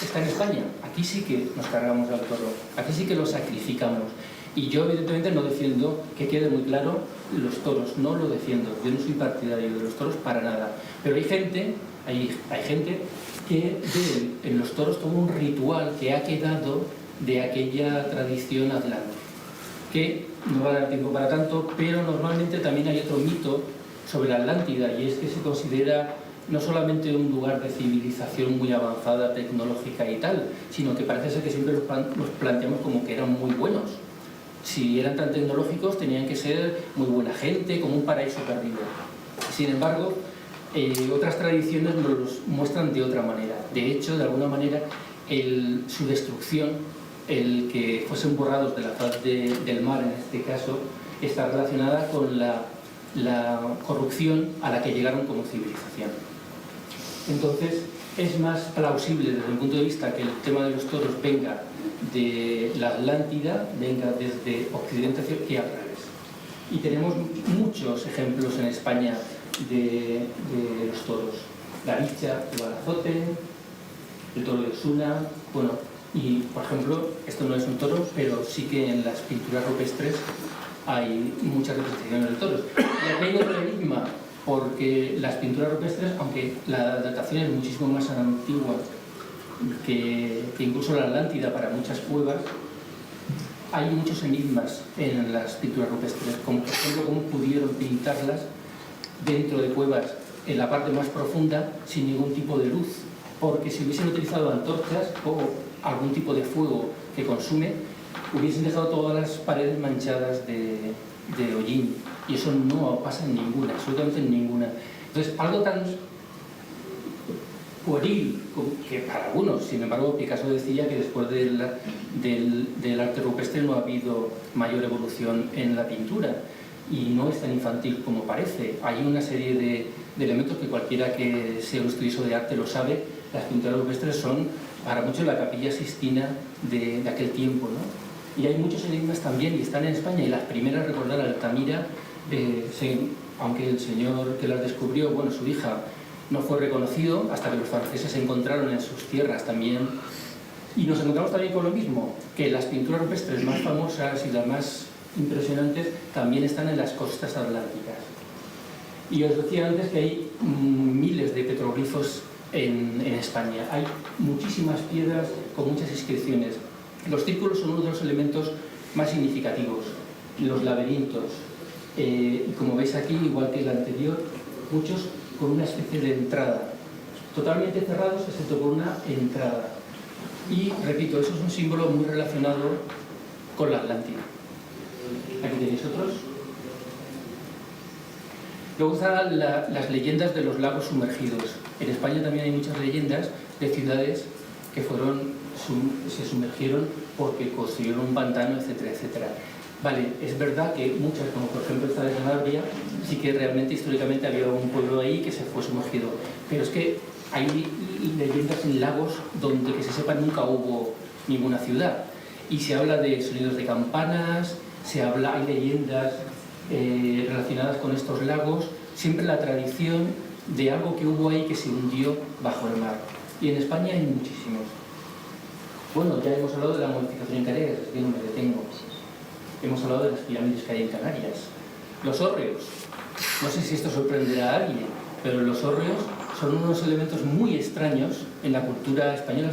está en España. Aquí sí que nos cargamos al toro, aquí sí que lo sacrificamos. Y yo evidentemente no defiendo, que quede muy claro, los toros, no lo defiendo, yo no soy partidario de los toros para nada. Pero hay gente que ve en los toros como un ritual que ha quedado de aquella tradición atlántica, que no va a dar tiempo para tanto, pero normalmente también hay otro mito sobre la Atlántida, y es que se considera no solamente un lugar de civilización muy avanzada, tecnológica y tal, sino que parece ser que siempre los planteamos como que eran muy buenos. Si eran tan tecnológicos tenían que ser muy buena gente, como un paraíso perdido. Sin embargo, otras tradiciones nos los muestran de otra manera. De hecho, de alguna manera, su destrucción, el que fuesen borrados de la faz del mar en este caso, está relacionada con la corrupción a la que llegaron como civilización. Entonces, es más plausible desde mi punto de vista que el tema de los toros venga de la Atlántida, venga desde Occidente que al revés. Y tenemos muchos ejemplos en España de los toros. La bicha, el balazote, el toro de Osuna, bueno, y por ejemplo, esto no es un toro, pero sí que en las pinturas rupestres hay muchas representaciones de toros. Y aquí hay otro enigma, porque las pinturas rupestres, aunque la datación es muchísimo más antigua que incluso la Atlántida para muchas cuevas, hay muchos enigmas en las pinturas rupestres, como por ejemplo cómo pudieron pintarlas dentro de cuevas en la parte más profunda sin ningún tipo de luz, porque si hubiesen utilizado antorchas o algún tipo de fuego que consume, hubiesen dejado todas las paredes manchadas de hollín, y eso no pasa en ninguna, absolutamente en ninguna. Entonces, algo tan pueril que para algunos, sin embargo, Picasso decía que después del arte rupestre no ha habido mayor evolución en la pintura, y no es tan infantil como parece. Hay una serie de elementos que cualquiera que sea un estudioso de arte lo sabe. Las pinturas rupestres son para muchos la Capilla Sixtina de aquel tiempo, ¿no? Y hay muchos enigmas también, y están en España, y las primeras, recordar, Altamira, aunque el señor que las descubrió, bueno, su hija, no fue reconocido hasta que los franceses se encontraron en sus tierras también. Y nos encontramos también con lo mismo, que las pinturas rupestres más famosas y las más impresionantes también están en las costas atlánticas. Y os decía antes que hay miles de petroglifos en España. Hay muchísimas piedras con muchas inscripciones. Los círculos son uno de los elementos más significativos, los laberintos. Y como veis aquí, igual que el anterior, muchos con una especie de entrada. totalmente cerrados excepto por una entrada. Y, repito, eso es un símbolo muy relacionado con la Atlántida. Aquí tenéis otros. Luego están las leyendas de los lagos sumergidos. En España también hay muchas leyendas de ciudades que se sumergieron porque construyeron un pantano, etcétera, etcétera. Vale, es verdad que muchas, como por ejemplo esta de Sanabria, sí que realmente históricamente había un pueblo ahí que se fue sumergido. Pero es que hay leyendas en lagos donde, que se sepa, nunca hubo ninguna ciudad. Y se habla de sonidos de campanas, hay leyendas relacionadas con estos lagos, siempre la tradición de algo que hubo ahí que se hundió bajo el mar. Y en España hay muchísimos. Bueno, ya hemos hablado de la modificación en Canarias, así que no me detengo. Hemos hablado de las pirámides que hay en Canarias. Los hórreos. No sé si esto sorprenderá a alguien, pero los hórreos son unos elementos muy extraños en la cultura española,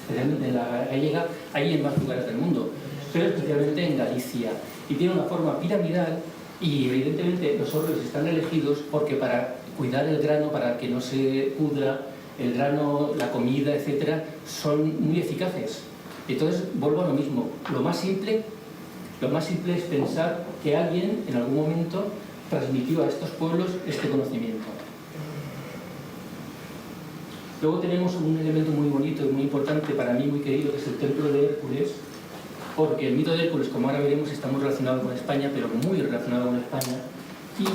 especialmente en la gallega, hay en más lugares del mundo, pero especialmente en Galicia. Y tiene una forma piramidal y evidentemente los hórreos están elegidos porque para cuidar el grano, para que no se pudra el grano, la comida, etcétera, son muy eficaces. Entonces, vuelvo a lo mismo. Lo más simple es pensar que alguien en algún momento transmitió a estos pueblos este conocimiento. Luego tenemos un elemento muy bonito y muy importante para mí, muy querido, que es el templo de Hércules, porque el mito de Hércules, como ahora veremos, está muy relacionado con España, pero muy relacionado con España, y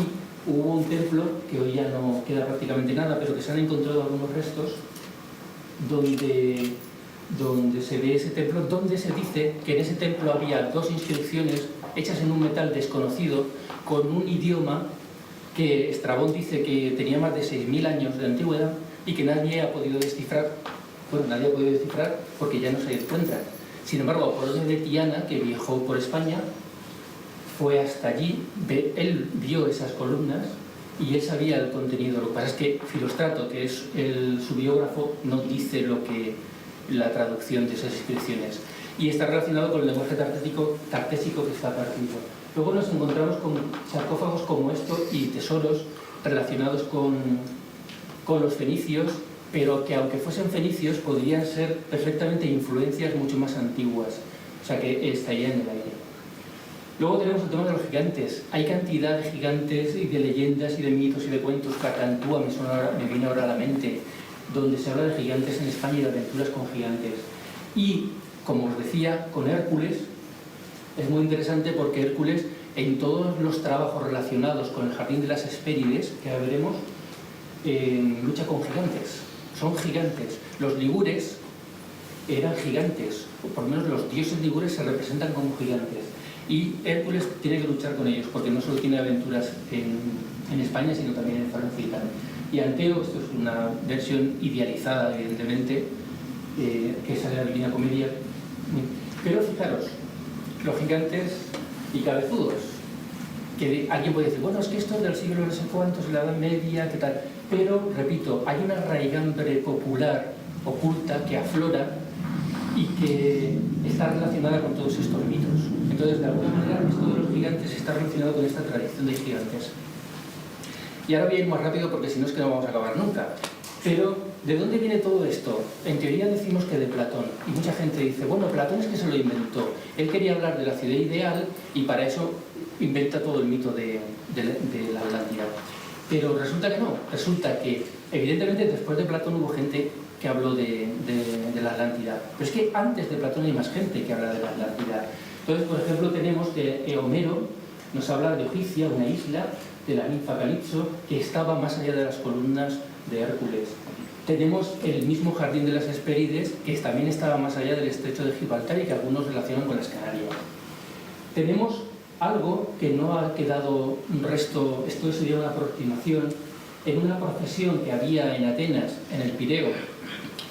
hubo un templo, que hoy ya no queda prácticamente nada, pero que se han encontrado algunos restos, donde se ve ese templo, donde se dice que en ese templo había 2 inscripciones hechas en un metal desconocido, con un idioma que Estrabón dice que tenía más de 6.000 años de antigüedad y que nadie ha podido descifrar. Bueno, nadie ha podido descifrar porque ya no se encuentran. Sin embargo, Apolonio de Tiana, que viajó por España, fue hasta allí, él vio esas columnas y él sabía el contenido. Lo que pasa es que Filóstrato, que es su biógrafo, no dice la traducción de esas inscripciones. Y está relacionado con el lenguaje tartésico que está partido. Luego nos encontramos con sarcófagos como estos y tesoros relacionados con los fenicios, pero que aunque fuesen fenicios podrían ser perfectamente influencias mucho más antiguas, o sea que estaría en el aire. Luego tenemos el tema de los gigantes. Hay cantidad de gigantes y de leyendas y de mitos y de cuentos. Cacantúa me viene ahora a la mente, donde se habla de gigantes en España y de aventuras con gigantes. Y, como os decía, con Hércules es muy interesante porque Hércules, en todos los trabajos relacionados con el jardín de las Hespérides, que ahora veremos, lucha con gigantes. Son gigantes. Los ligures eran gigantes, o por lo menos los dioses ligures se representan como gigantes. Y Hércules tiene que luchar con ellos, porque no solo tiene aventuras en España, sino también en Francia y tal. Y Anteo, esto es una versión idealizada, evidentemente, que sale de la Divina Comedia. Pero fijaros, los gigantes y cabezudos, que alguien puede decir, bueno, es que esto es del siglo no sé cuántos, la Edad Media, qué tal. Pero, repito, hay una raigambre popular oculta que aflora y que está relacionada con todos estos mitos. Entonces, de alguna manera, esto de los gigantes está relacionado con esta tradición de gigantes. Y ahora voy a ir más rápido porque si no es que no vamos a acabar nunca. Pero, ¿de dónde viene todo esto? En teoría decimos que de Platón. Y mucha gente dice, bueno, Platón es que se lo inventó. Él quería hablar de la ciudad ideal y para eso inventa todo el mito de la Atlántida. Pero resulta que no. Resulta que, evidentemente, después de Platón hubo gente que habló de la Atlántida. Pero es que antes de Platón hay más gente que habla de la Atlántida. Entonces, por ejemplo, tenemos que Homero nos habla de Oficia, una isla de la ninfa Calipso, que estaba más allá de las columnas de Hércules. Tenemos el mismo jardín de las Hespérides, que también estaba más allá del estrecho de Gibraltar y que algunos relacionan con las Canarias. Tenemos algo que no ha quedado un resto, esto sería una aproximación, en una procesión que había en Atenas, en el Pireo,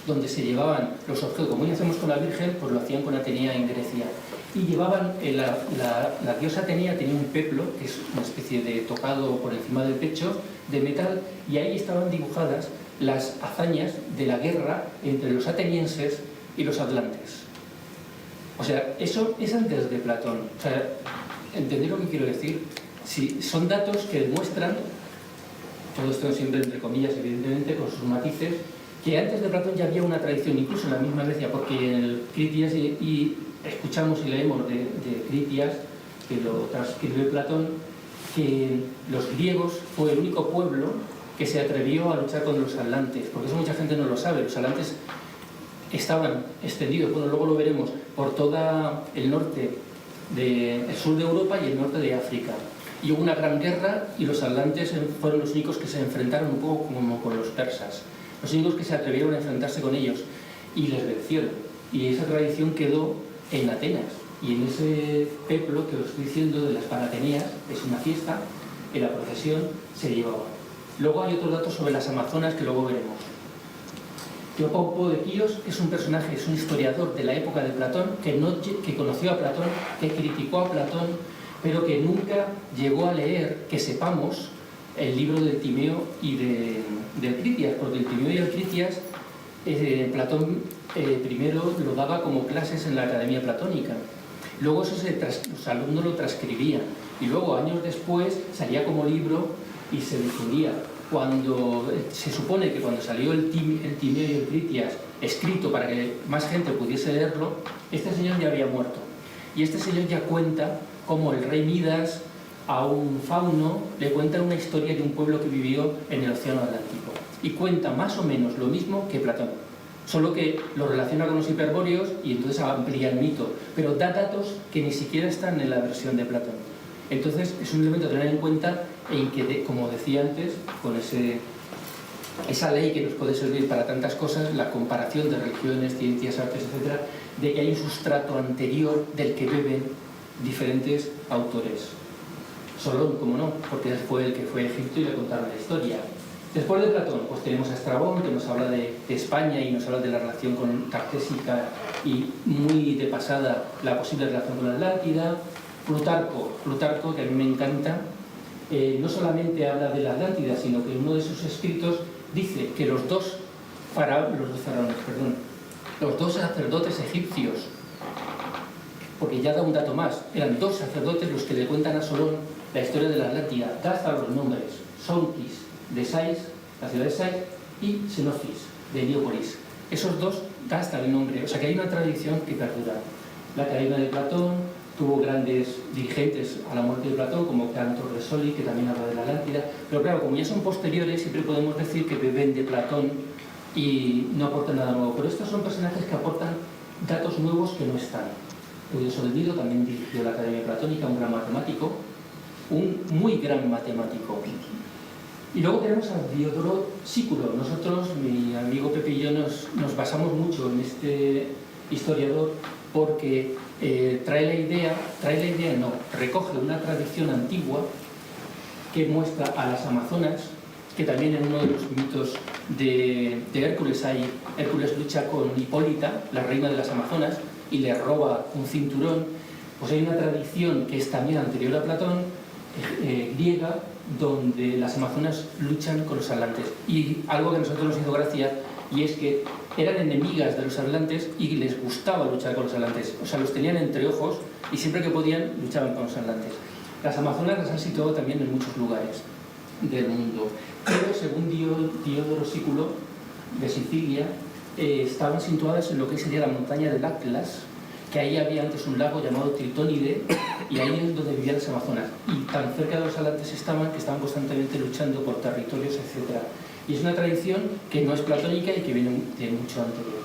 donde se llevaban los objetos, como hoy hacemos con la Virgen, pues lo hacían con Atenea en Grecia. Y llevaban, la diosa Atenea tenía un peplo, que es una especie de tocado por encima del pecho, de metal, y ahí estaban dibujadas las hazañas de la guerra entre los atenienses y los atlantes. O sea, eso es antes de Platón. O sea, ¿entendéis lo que quiero decir? Si son datos que demuestran, todo esto siempre entre comillas, evidentemente, con sus matices, que antes de Platón ya había una tradición, incluso en la misma Grecia, porque en el Critias y escuchamos y leemos de Critias, que lo transcribe Platón, que los griegos fue el único pueblo que se atrevió a luchar con los atlantes, porque eso mucha gente no lo sabe. Los atlantes estaban extendidos, bueno, luego lo veremos, por todo el norte, el sur de Europa y el norte de África. Y hubo una gran guerra y los atlantes fueron los únicos que se enfrentaron un poco como con los persas, los únicos que se atrevieron a enfrentarse con ellos y les vencieron. Y esa tradición quedó en Atenas. Y en ese peplo que os estoy diciendo de las Panateneas, es una fiesta, en la procesión se llevaba. Luego hay otros datos sobre las amazonas que luego veremos. Teopopo de Quíos es un personaje, es un historiador de la época de Platón, que conoció a Platón, que criticó a Platón, pero que nunca llegó a leer, que sepamos, el libro del Timeo y del Critias, porque el Timeo y el Critias, Platón primero lo daba como clases en la Academia Platónica. Luego eso los alumnos lo transcribían y luego años después salía como libro y se difundía. Cuando se supone que cuando salió el Timeo y el Critias escrito para que más gente pudiese leerlo, este señor ya había muerto. Y este señor ya cuenta cómo el rey Midas a un fauno le cuenta una historia de un pueblo que vivió en el Océano Atlántico. Y cuenta más o menos lo mismo que Platón, solo que lo relaciona con los hiperbóreos y entonces amplía el mito, pero da datos que ni siquiera están en la versión de Platón. Entonces es un elemento a tener en cuenta en que, como decía antes, con esa ley que nos puede servir para tantas cosas, la comparación de religiones, ciencias, artes, etc., de que hay un sustrato anterior del que beben diferentes autores. Solón, como no, porque él fue el que fue a Egipto y le contaron la historia. Después de Platón, pues tenemos a Estrabón, que nos habla de España y nos habla de la relación tartésica y muy de pasada la posible relación con la Atlántida. Plutarco, que a mí me encanta, no solamente habla de la Atlántida, sino que en uno de sus escritos dice que los dos sacerdotes egipcios, porque ya da un dato más, eran dos sacerdotes los que le cuentan a Solón la historia de la Atlántida, da hasta los nombres: Sonquis de Sais, la ciudad de Sais, y Xenofis de Heliópolis. Esos dos da hasta el nombre, o sea que hay una tradición que perdura. La Academia de Platón tuvo grandes dirigentes a la muerte de Platón, como Cantor de Soli, que también habla de la Atlántida, pero claro, como ya son posteriores, siempre podemos decir que beben de Platón y no aportan nada nuevo, pero estos son personajes que aportan datos nuevos que no están. Eudioscuro del Nido también dirigió la Academia Platónica, un gran matemático, un muy gran matemático. Y luego tenemos a Diodoro Sículo. Nosotros, mi amigo Pepe y yo, nos basamos mucho en este historiador porque recoge una tradición antigua que muestra a las amazonas, que también en uno de los mitos de Hércules Hércules lucha con Hipólita, la reina de las amazonas, y le roba un cinturón. Pues hay una tradición que es también anterior a Platón, griega, donde las amazonas luchan con los atlantes. Y algo que a nosotros nos hizo gracia, y es que eran enemigas de los atlantes y les gustaba luchar con los atlantes. O sea, los tenían entre ojos y siempre que podían luchaban con los atlantes. Las amazonas las han situado también en muchos lugares del mundo. Pero según Diodoro Sículo, de Sicilia, estaban situadas en lo que sería la montaña del Atlas, que ahí había antes un lago llamado Tritónide, y ahí es donde vivían las amazonas. Y tan cerca de los atlantes estaban que estaban constantemente luchando por territorios, etc. Y es una tradición que no es platónica y que viene de mucho anterior.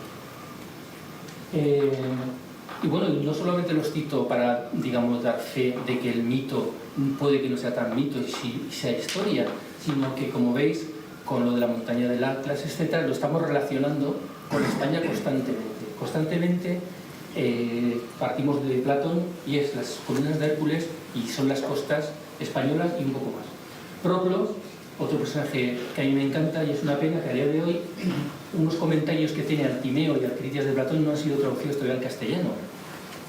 Y bueno, no solamente los cito para, digamos, dar fe de que el mito puede que no sea tan mito y sea historia, sino que, como veis, con lo de la montaña del Atlas, etc., lo estamos relacionando con España constantemente. Partimos de Platón y es las colinas de Hércules y son las costas españolas y un poco más. Proclo, otro personaje que a mí me encanta, y es una pena que a día de hoy unos comentarios que tiene al Timeo y al Critias de Platón no han sido traducidos todavía al castellano.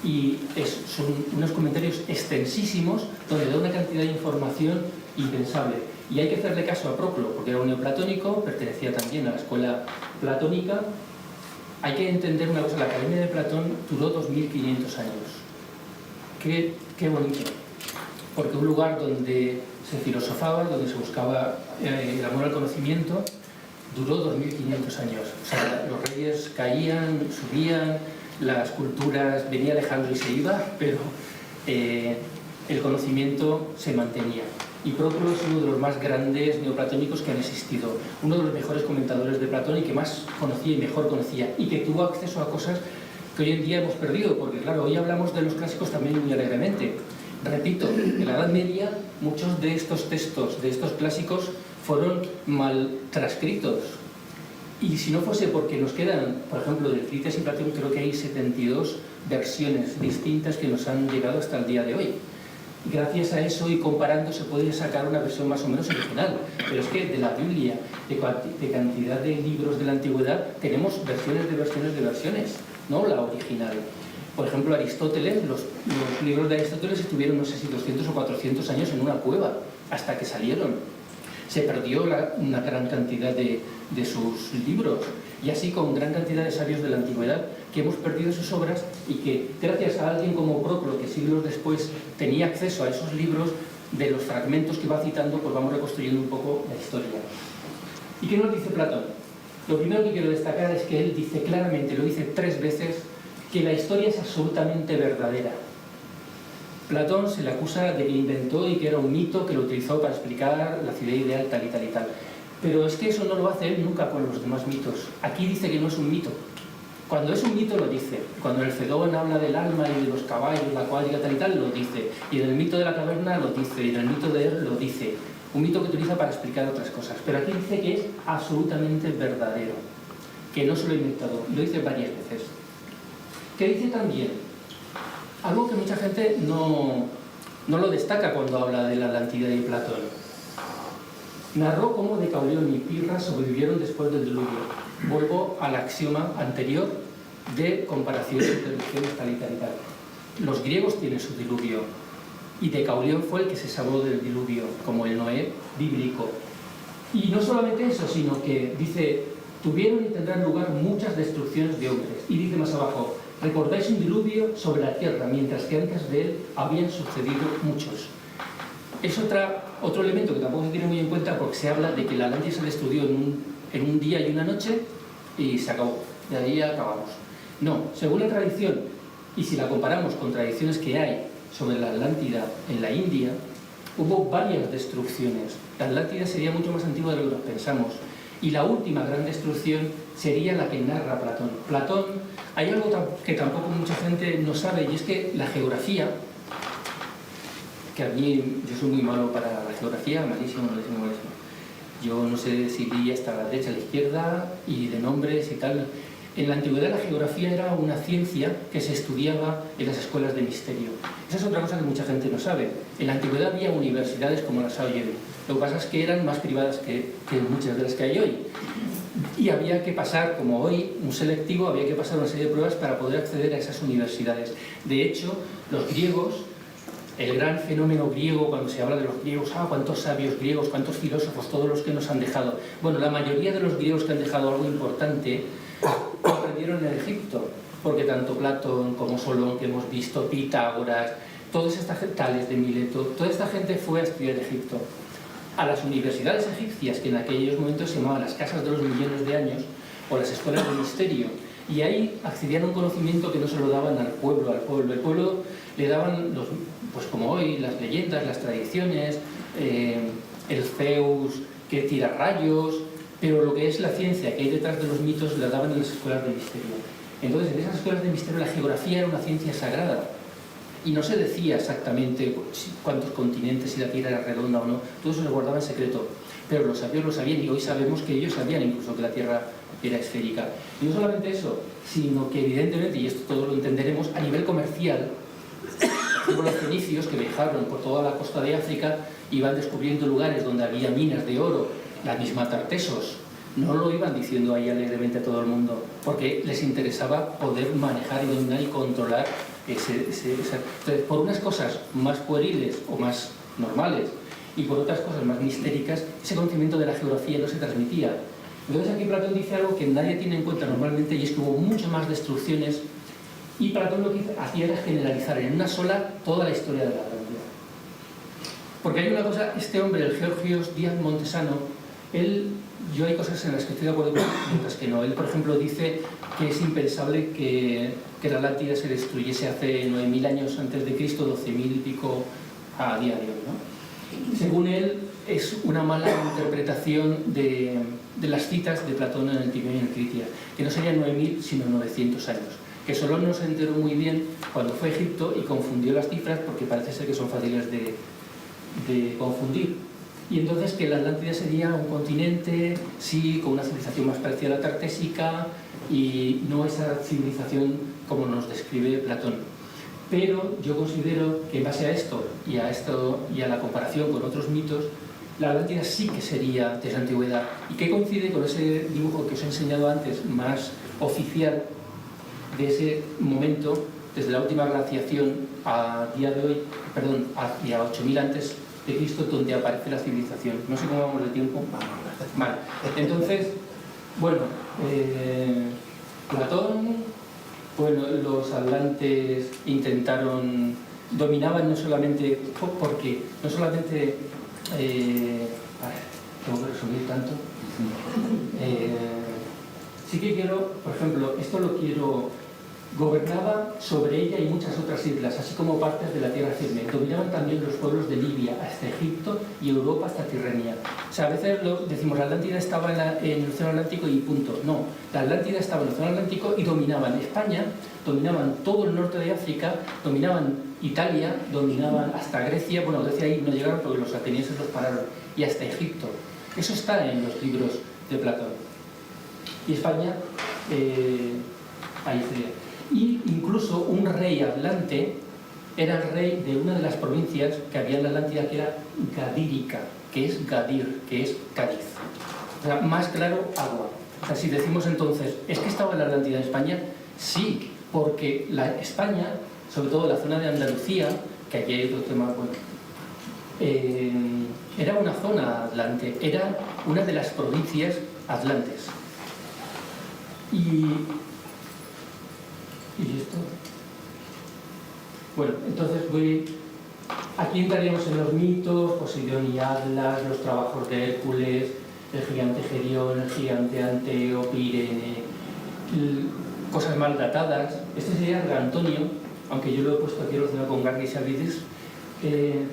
Y son unos comentarios extensísimos donde da una cantidad de información impensable. Y hay que hacerle caso a Proclo, porque era un neoplatónico, pertenecía también a la escuela platónica. Hay que entender una cosa, la Academia de Platón duró 2500 años. Qué bonito. Porque un lugar donde se filosofaba, donde se buscaba el amor al conocimiento, duró 2500 años. O sea, los reyes caían, subían, las culturas venía Alejandro y se iba, pero el conocimiento se mantenía. Y Próclo es uno de los más grandes neoplatónicos que han existido, uno de los mejores comentadores de Platón y que más conocía y mejor conocía, y que tuvo acceso a cosas que hoy en día hemos perdido, porque claro, hoy hablamos de los clásicos también muy alegremente. Repito, en la Edad Media muchos de estos textos, de estos clásicos, fueron mal transcritos. Y si no fuese porque nos quedan, por ejemplo, del Critias y Platón, creo que hay 72 versiones distintas que nos han llegado hasta el día de hoy. Gracias a eso y comparando se puede sacar una versión más o menos original. Pero es que de la Biblia, de cantidad de libros de la antigüedad, tenemos versiones de versiones de versiones, no la original. Por ejemplo, Aristóteles, los libros de Aristóteles estuvieron, no sé si 200 o 400 años en una cueva, hasta que salieron. Se perdió una gran cantidad de sus libros, y así con gran cantidad de sabios de la antigüedad que hemos perdido sus obras, y que gracias a alguien como Próclo, que siglos después tenía acceso a esos libros, de los fragmentos que va citando, pues vamos reconstruyendo un poco la historia. ¿Y qué nos dice Platón? Lo primero que quiero destacar es que él dice claramente, lo dice 3 veces, que la historia es absolutamente verdadera. Platón se le acusa de que inventó y que era un mito, que lo utilizó para explicar la ciudad ideal tal y tal y tal. Pero es que eso no lo hace él nunca con los demás mitos. Aquí dice que no es un mito. Cuando es un mito lo dice. Cuando en el Fedón habla del alma y de los caballos, la cuadriga tal y tal, lo dice. Y en el mito de la caverna lo dice. Y en el mito de él lo dice. Un mito que utiliza para explicar otras cosas. Pero aquí dice que es absolutamente verdadero. Que no se lo ha inventado. Lo dice varias veces. Que dice también algo que mucha gente no lo destaca cuando habla de la Atlántida y Platón. Narró cómo Decaulión y Pirra sobrevivieron después del diluvio. Vuelvo al axioma anterior de comparación de deducciones tal y tal y tal. Los griegos tienen su diluvio y Decaulión fue el que se salvó del diluvio, como el Noé bíblico. Y no solamente eso, sino que dice, tuvieron y tendrán lugar muchas destrucciones de hombres. Y dice más abajo, recordáis un diluvio sobre la tierra, mientras que antes de él habían sucedido muchos. Es otro elemento que tampoco se tiene muy en cuenta, porque se habla de que la Atlántida se destruyó en un día y una noche y se acabó. De ahí acabamos. No, según la tradición, y si la comparamos con tradiciones que hay sobre la Atlántida en la India, hubo varias destrucciones. La Atlántida sería mucho más antigua de lo que nos pensamos. Y la última gran destrucción sería la que narra Platón. Platón, hay algo que tampoco mucha gente no sabe, y es que la geografía, que a mí, yo soy muy malo para la geografía, malísimo. Yo no sé si vi hasta la derecha, a la izquierda, y de nombres y tal. En la antigüedad la geografía era una ciencia que se estudiaba en las escuelas de misterio. Esa es otra cosa que mucha gente no sabe. En la antigüedad había universidades como las hay hoy. Lo que pasa es que eran más privadas que muchas de las que hay hoy. Y había que pasar, como hoy, un selectivo, había que pasar una serie de pruebas para poder acceder a esas universidades. De hecho, los griegos, el gran fenómeno griego, cuando se habla de los griegos, cuántos sabios griegos, cuántos filósofos, todos los que nos han dejado. Bueno, la mayoría de los griegos que han dejado algo importante lo aprendieron en Egipto, porque tanto Platón como Solón, que hemos visto, Pitágoras, todas estas Tales de Mileto, toda esta gente fue a estudiar en Egipto. A las universidades egipcias, que en aquellos momentos se llamaban las casas de los millones de años, o las escuelas de misterio, y ahí accedían a un conocimiento que no se lo daban al pueblo. El pueblo le daban, pues como hoy, las leyendas, las tradiciones, el Zeus que tira rayos, pero lo que es la ciencia que hay detrás de los mitos la daban en las escuelas de misterio. Entonces, en esas escuelas de misterio la geografía era una ciencia sagrada. Y no se decía exactamente cuántos continentes, si la Tierra era redonda o no, todo eso se guardaba en secreto. Pero los sabios lo sabían, y hoy sabemos que ellos sabían incluso que la Tierra era esférica. Y no solamente eso, sino que evidentemente, y esto todo lo entenderemos, a nivel comercial, por ejemplo, los fenicios que viajaron por toda la costa de África iban descubriendo lugares donde había minas de oro, la misma Tartesos. No lo iban diciendo ahí alegremente a todo el mundo, porque les interesaba poder manejar y dominar y controlar Entonces, por unas cosas más pueriles o más normales y por otras cosas más mistéricas, ese conocimiento de la geografía no se transmitía. Entonces aquí Platón dice algo que nadie tiene en cuenta normalmente, y es que hubo muchas más destrucciones, y Platón lo que hacía era generalizar en una sola toda la historia de la Atlántida. Porque hay una cosa, este hombre, el Georgios Díaz Montesano, Yo hay cosas en las que estoy de acuerdo con él, mientras que no. Él, por ejemplo, dice que es impensable que la Atlántida se destruyese hace 9.000 años antes de Cristo, 12.000 y pico a día de hoy, ¿no? Según él, es una mala interpretación de las citas de Platón en el Timeo y en el Critias, que no serían 9.000 sino 900 años, que Solón no se enteró muy bien cuando fue a Egipto y confundió las cifras porque parece ser que son fáciles de confundir. Y entonces que la Atlántida sería un continente, sí, con una civilización más parecida a la tartésica y no esa civilización como nos describe Platón. Pero yo considero que en base a esto y a la comparación con otros mitos, la Atlántida sí que sería de la antigüedad y que coincide con ese dibujo que os he enseñado antes, más oficial, de ese momento, desde la última glaciación a día de hoy, perdón, hacia 8.000 antes de Cristo, donde aparece la civilización. No sé cómo vamos de tiempo. Vale. Entonces, bueno, Platón, bueno, los atlantes dominaban no solamente, porque no solamente, tengo que resumir tanto, sí que quiero, por ejemplo, esto lo quiero. Gobernaba sobre ella y muchas otras islas, así como partes de la tierra firme. Dominaban también los pueblos de Libia hasta Egipto y Europa hasta Tirrenia. O sea, a veces decimos la Atlántida estaba en el Océano Atlántico y punto. No, la Atlántida estaba en el Océano Atlántico y dominaban España, dominaban todo el norte de África, dominaban Italia, dominaban hasta Grecia. Bueno, Grecia ahí no llegaron porque los atenienses los pararon. Y hasta Egipto. Eso está en los libros de Platón. Y España, ahí sería. Y incluso un rey atlante era el rey de una de las provincias que había en la Atlántida, que era Gadírica, que es Gadir, que es Cádiz. O sea, más claro, agua. O sea, si decimos entonces, ¿es que estaba la Atlántida en España? Sí, porque España, sobre todo la zona de Andalucía, que aquí hay otro tema, bueno, era una zona atlante, era una de las provincias atlantes. ¿Y esto? Bueno, entonces aquí entraríamos en los mitos, Poseidón y Atlas, los trabajos de Hércules, el gigante Gerión, el gigante Anteo, Pirene, cosas mal datadas. Este sería el Antonio, aunque yo lo he puesto aquí relacionado con Gargis y Abides,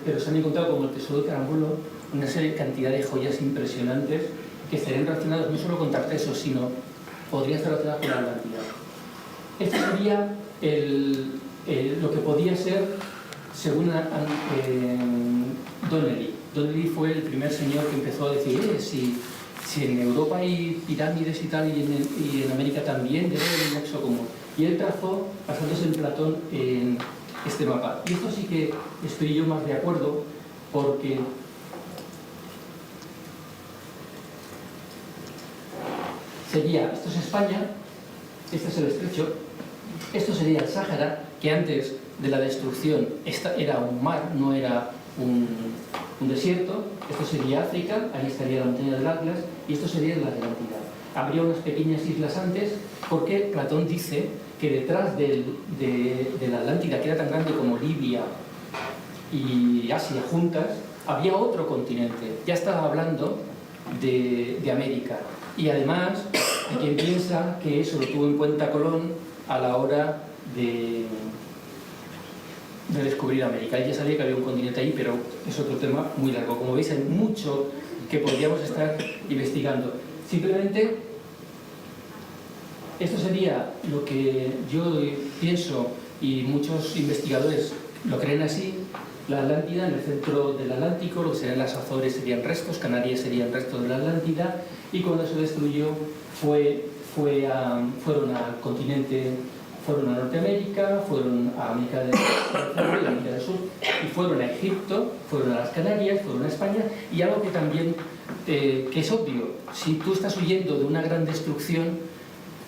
pero se han encontrado como el tesoro de Carambolo una cantidad de joyas impresionantes que estarían relacionadas no solo con Tartesos, sino podría estar relacionadas con la Atlántida. Este sería lo que podía ser, según Donnelly. Donnelly fue el primer señor que empezó a decir, si en Europa hay pirámides y tal, y en América también, debe haber un nexo común. Y él trazó, basándose en Platón, en este mapa. Y esto sí que estoy yo más de acuerdo, porque esto es España, este es el estrecho, esto sería el Sáhara, que antes de la destrucción era un mar, no era un desierto. Esto sería África, ahí estaría la montaña del Atlas, y esto sería la Atlántida. Habría unas pequeñas islas antes, porque Platón dice que detrás de la Atlántida, que era tan grande como Libia y Asia juntas, había otro continente. Ya estaba hablando de América. Y además, hay quien piensa que eso lo tuvo en cuenta Colón a la hora de descubrir América. Él ya sabía que había un continente ahí, pero es otro tema muy largo. Como veis, hay mucho que podríamos estar investigando. Simplemente, esto sería lo que yo pienso, y muchos investigadores lo creen así: la Atlántida en el centro del Atlántico, lo que serían las Azores serían restos, Canarias serían restos de la Atlántida, y cuando se destruyó fueron al continente, fueron a Norteamérica, fueron a América del Centro y América del Sur, y fueron a Egipto, fueron a las Canarias, fueron a España. Y algo que también, que es obvio, si tú estás huyendo de una gran destrucción,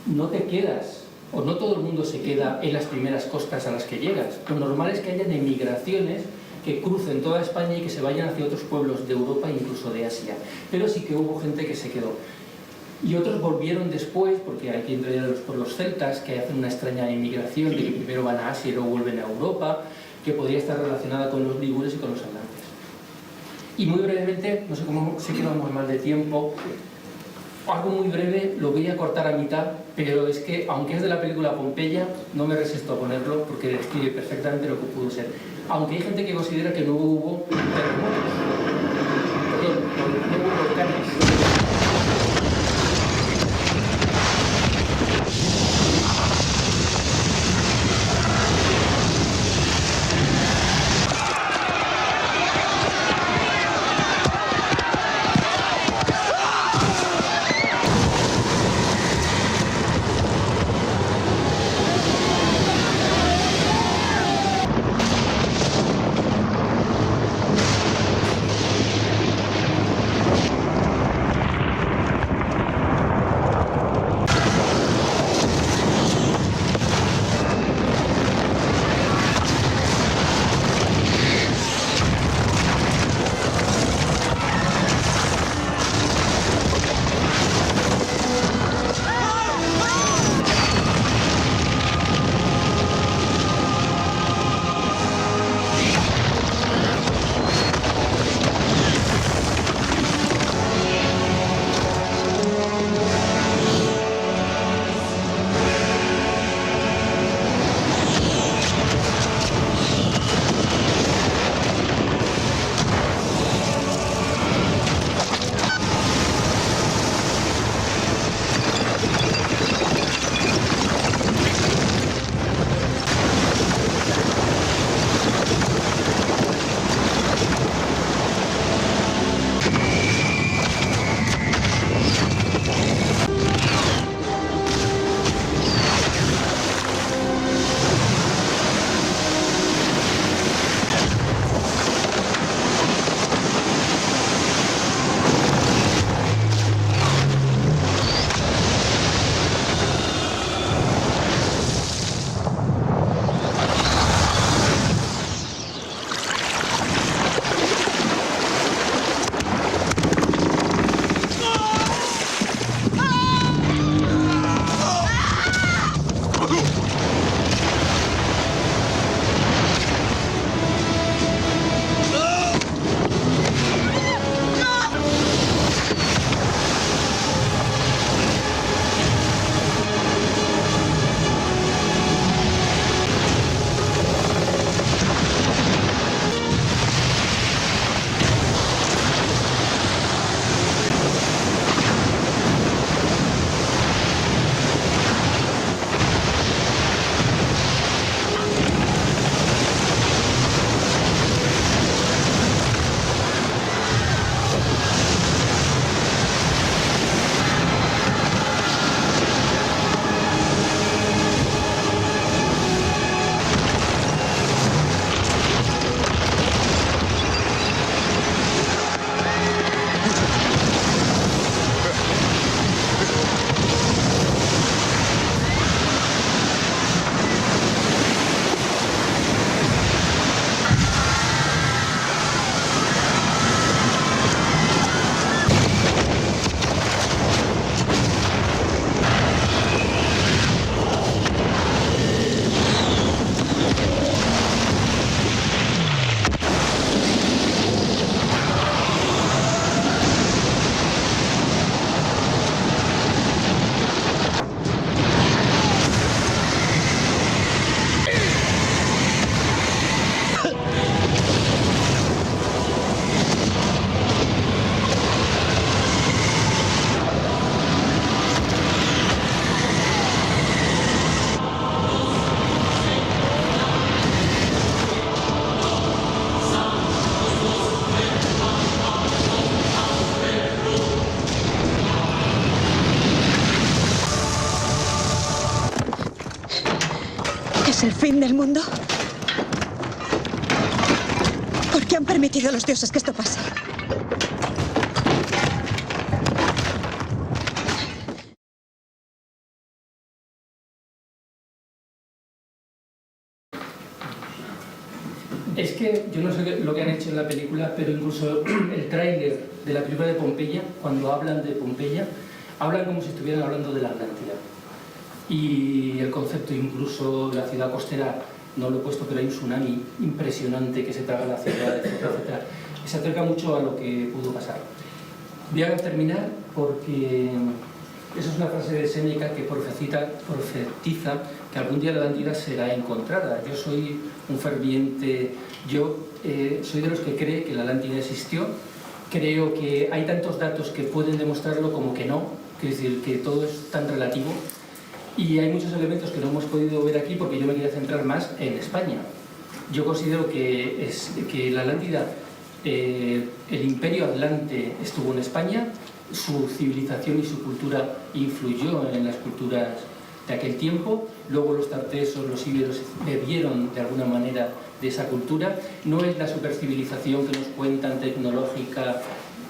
no te quedas, o no todo el mundo se queda en las primeras costas a las que llegas. Lo normal es que hayan emigraciones que crucen toda España y que se vayan hacia otros pueblos de Europa e incluso de Asia. Pero sí que hubo gente que se quedó. Y otros volvieron después, porque hay que entrar a los pueblos celtas, que hacen una extraña emigración, de que primero van a Asia y luego vuelven a Europa, que podría estar relacionada con los ligures y con los atlantes. Y muy brevemente, no sé cómo, sé que vamos mal de tiempo, algo muy breve, lo voy a cortar a mitad, pero es que, aunque es de la película Pompeya, no me resisto a ponerlo porque describe perfectamente lo que pudo ser. Aunque hay gente que considera que no hubo terremotos, perdón, no hubo volcanes. ¿Es el fin del mundo? ¿Por qué han permitido a los dioses que esto pase? Es que yo no sé lo que han hecho en la película, pero incluso el tráiler de la película de Pompeya, cuando hablan de Pompeya, hablan como si estuvieran hablando de la Atlántida. Y el concepto incluso de la ciudad costera, no lo he puesto, pero hay un tsunami impresionante que se traga la ciudad, etcétera, etcétera. se acerca mucho a lo que pudo pasar. Voy a terminar porque esa es una frase de Séneca que profetiza que algún día la Atlántida será encontrada. Yo soy un ferviente, soy de los que cree que la Atlántida existió. Creo que hay tantos datos que pueden demostrarlo como que no, es decir, que todo es tan relativo. Y hay muchos elementos que no hemos podido ver aquí porque yo me quería centrar más en España. Yo considero que la Atlántida, el imperio atlante estuvo en España, su civilización y su cultura influyó en las culturas de aquel tiempo, luego los tartesos, los íberos bebieron de alguna manera de esa cultura. No es la supercivilización que nos cuentan tecnológica,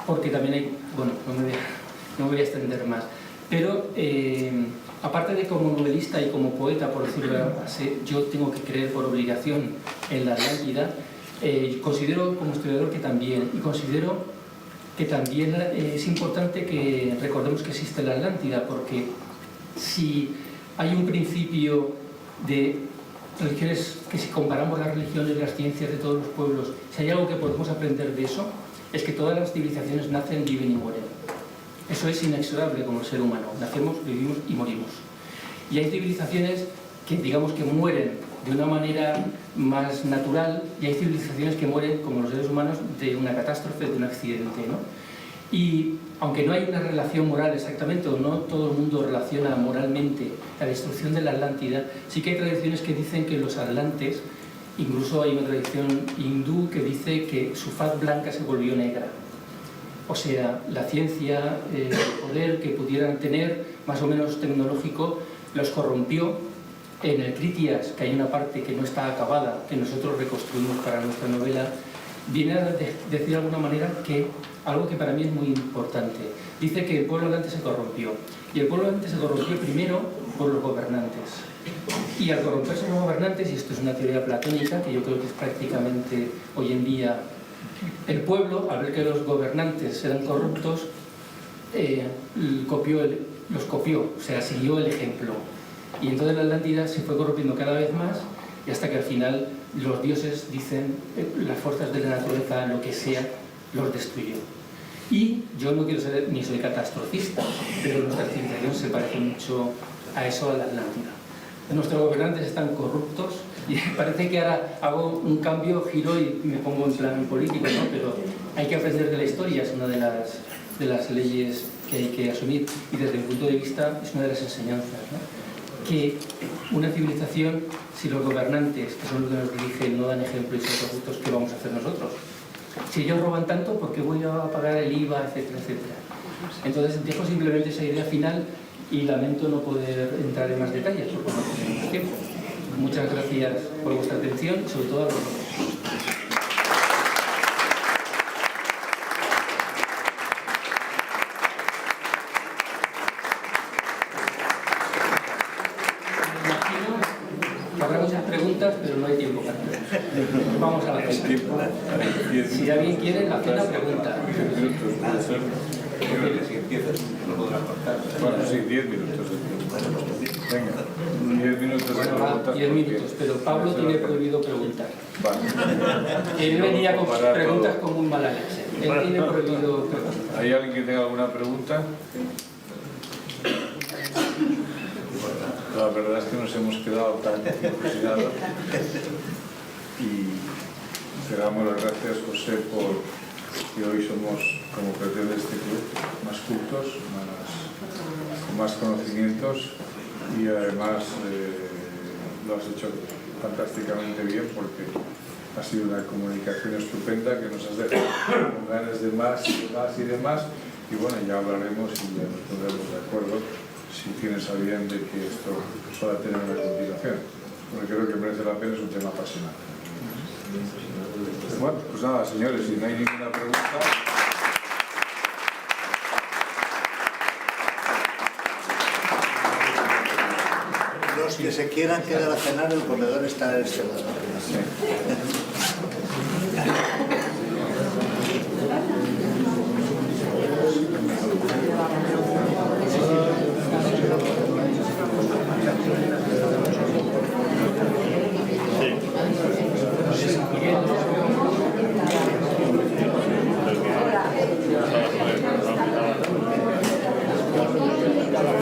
porque también hay... Bueno, no me voy a extender más, pero aparte de como novelista y como poeta, por decirlo así, yo tengo que creer por obligación en la Atlántida. Considero como historiador que también, y considero que también es importante que recordemos que existe la Atlántida, porque si hay un principio de religiones, que si comparamos las religiones y las ciencias de todos los pueblos, si hay algo que podemos aprender de eso, es que todas las civilizaciones nacen, viven y mueren. Eso es inexorable como el ser humano. Nacemos, vivimos y morimos. Y hay civilizaciones que, digamos, que mueren de una manera más natural, y hay civilizaciones que mueren, como los seres humanos, de una catástrofe, de un accidente, ¿no? Y aunque no hay una relación moral exactamente, o no todo el mundo relaciona moralmente la destrucción de la Atlántida, sí que hay tradiciones que dicen que los atlantes, incluso hay una tradición hindú que dice que su faz blanca se volvió negra. O sea, la ciencia, el poder que pudieran tener, más o menos tecnológico, los corrompió. En el Critias, que hay una parte que no está acabada, que nosotros reconstruimos para nuestra novela, viene a decir de alguna manera que algo que para mí es muy importante. Dice que el pueblo atlante se corrompió. Y el pueblo atlante se corrompió primero por los gobernantes. Y al corromperse los gobernantes, y esto es una teoría platónica, que yo creo que es prácticamente hoy en día, el pueblo, al ver que los gobernantes eran corruptos, los copió, o sea, siguió el ejemplo. Y entonces la Atlántida se fue corrompiendo cada vez más, y hasta que al final los dioses dicen, las fuerzas de la naturaleza, lo que sea, los destruyó. Y yo no quiero ser, ni soy catastrofista, pero nuestra civilización se parece mucho a eso, a la Atlántida. Nuestros gobernantes están corruptos, y parece que ahora hago un cambio, giro y me pongo en plan político, ¿no? Pero hay que aprender de la historia, es una de las leyes que hay que asumir, y desde mi punto de vista es una de las enseñanzas, ¿no? Que una civilización, si los gobernantes, que son los que nos dirigen, no dan ejemplo y son corruptos, ¿qué vamos a hacer nosotros? Si ellos roban tanto, ¿por qué voy a pagar el IVA, etcétera, etcétera? Entonces dejo simplemente esa idea final y lamento no poder entrar en más detalles porque no tenemos tiempo. Muchas gracias por vuestra atención y sobre todo a vosotros. Habrá muchas preguntas, pero no hay tiempo para todas. Vamos a la cena. Si alguien quiere, la cena pregunta. Si empiezas, no podrás cortar. Bueno, sí, 10 minutos. Venga, 10 minutos de preguntas. 10 minutos, pero Pablo tiene prohibido preguntar. Vale. Él venía con preguntas con muy mala leche. Él tiene prohibido preguntar. ¿Hay alguien que tenga alguna pregunta? La verdad es que nos hemos quedado tan impresionados y te damos las gracias, José, por que hoy somos, como pretende este club, más cultos, con más conocimientos, y además lo has hecho fantásticamente bien porque ha sido una comunicación estupenda que nos has dejado con ganas de más y de más y de más, y bueno, ya hablaremos y ya nos pondremos de acuerdo si tienes a bien de que esto pueda tener una continuación, porque creo que merece la pena, es un tema apasionante. Bueno, pues nada, señores, si no hay ninguna pregunta... Los que se quieran quedar a cenar, el comedor está en el segundo. Sí.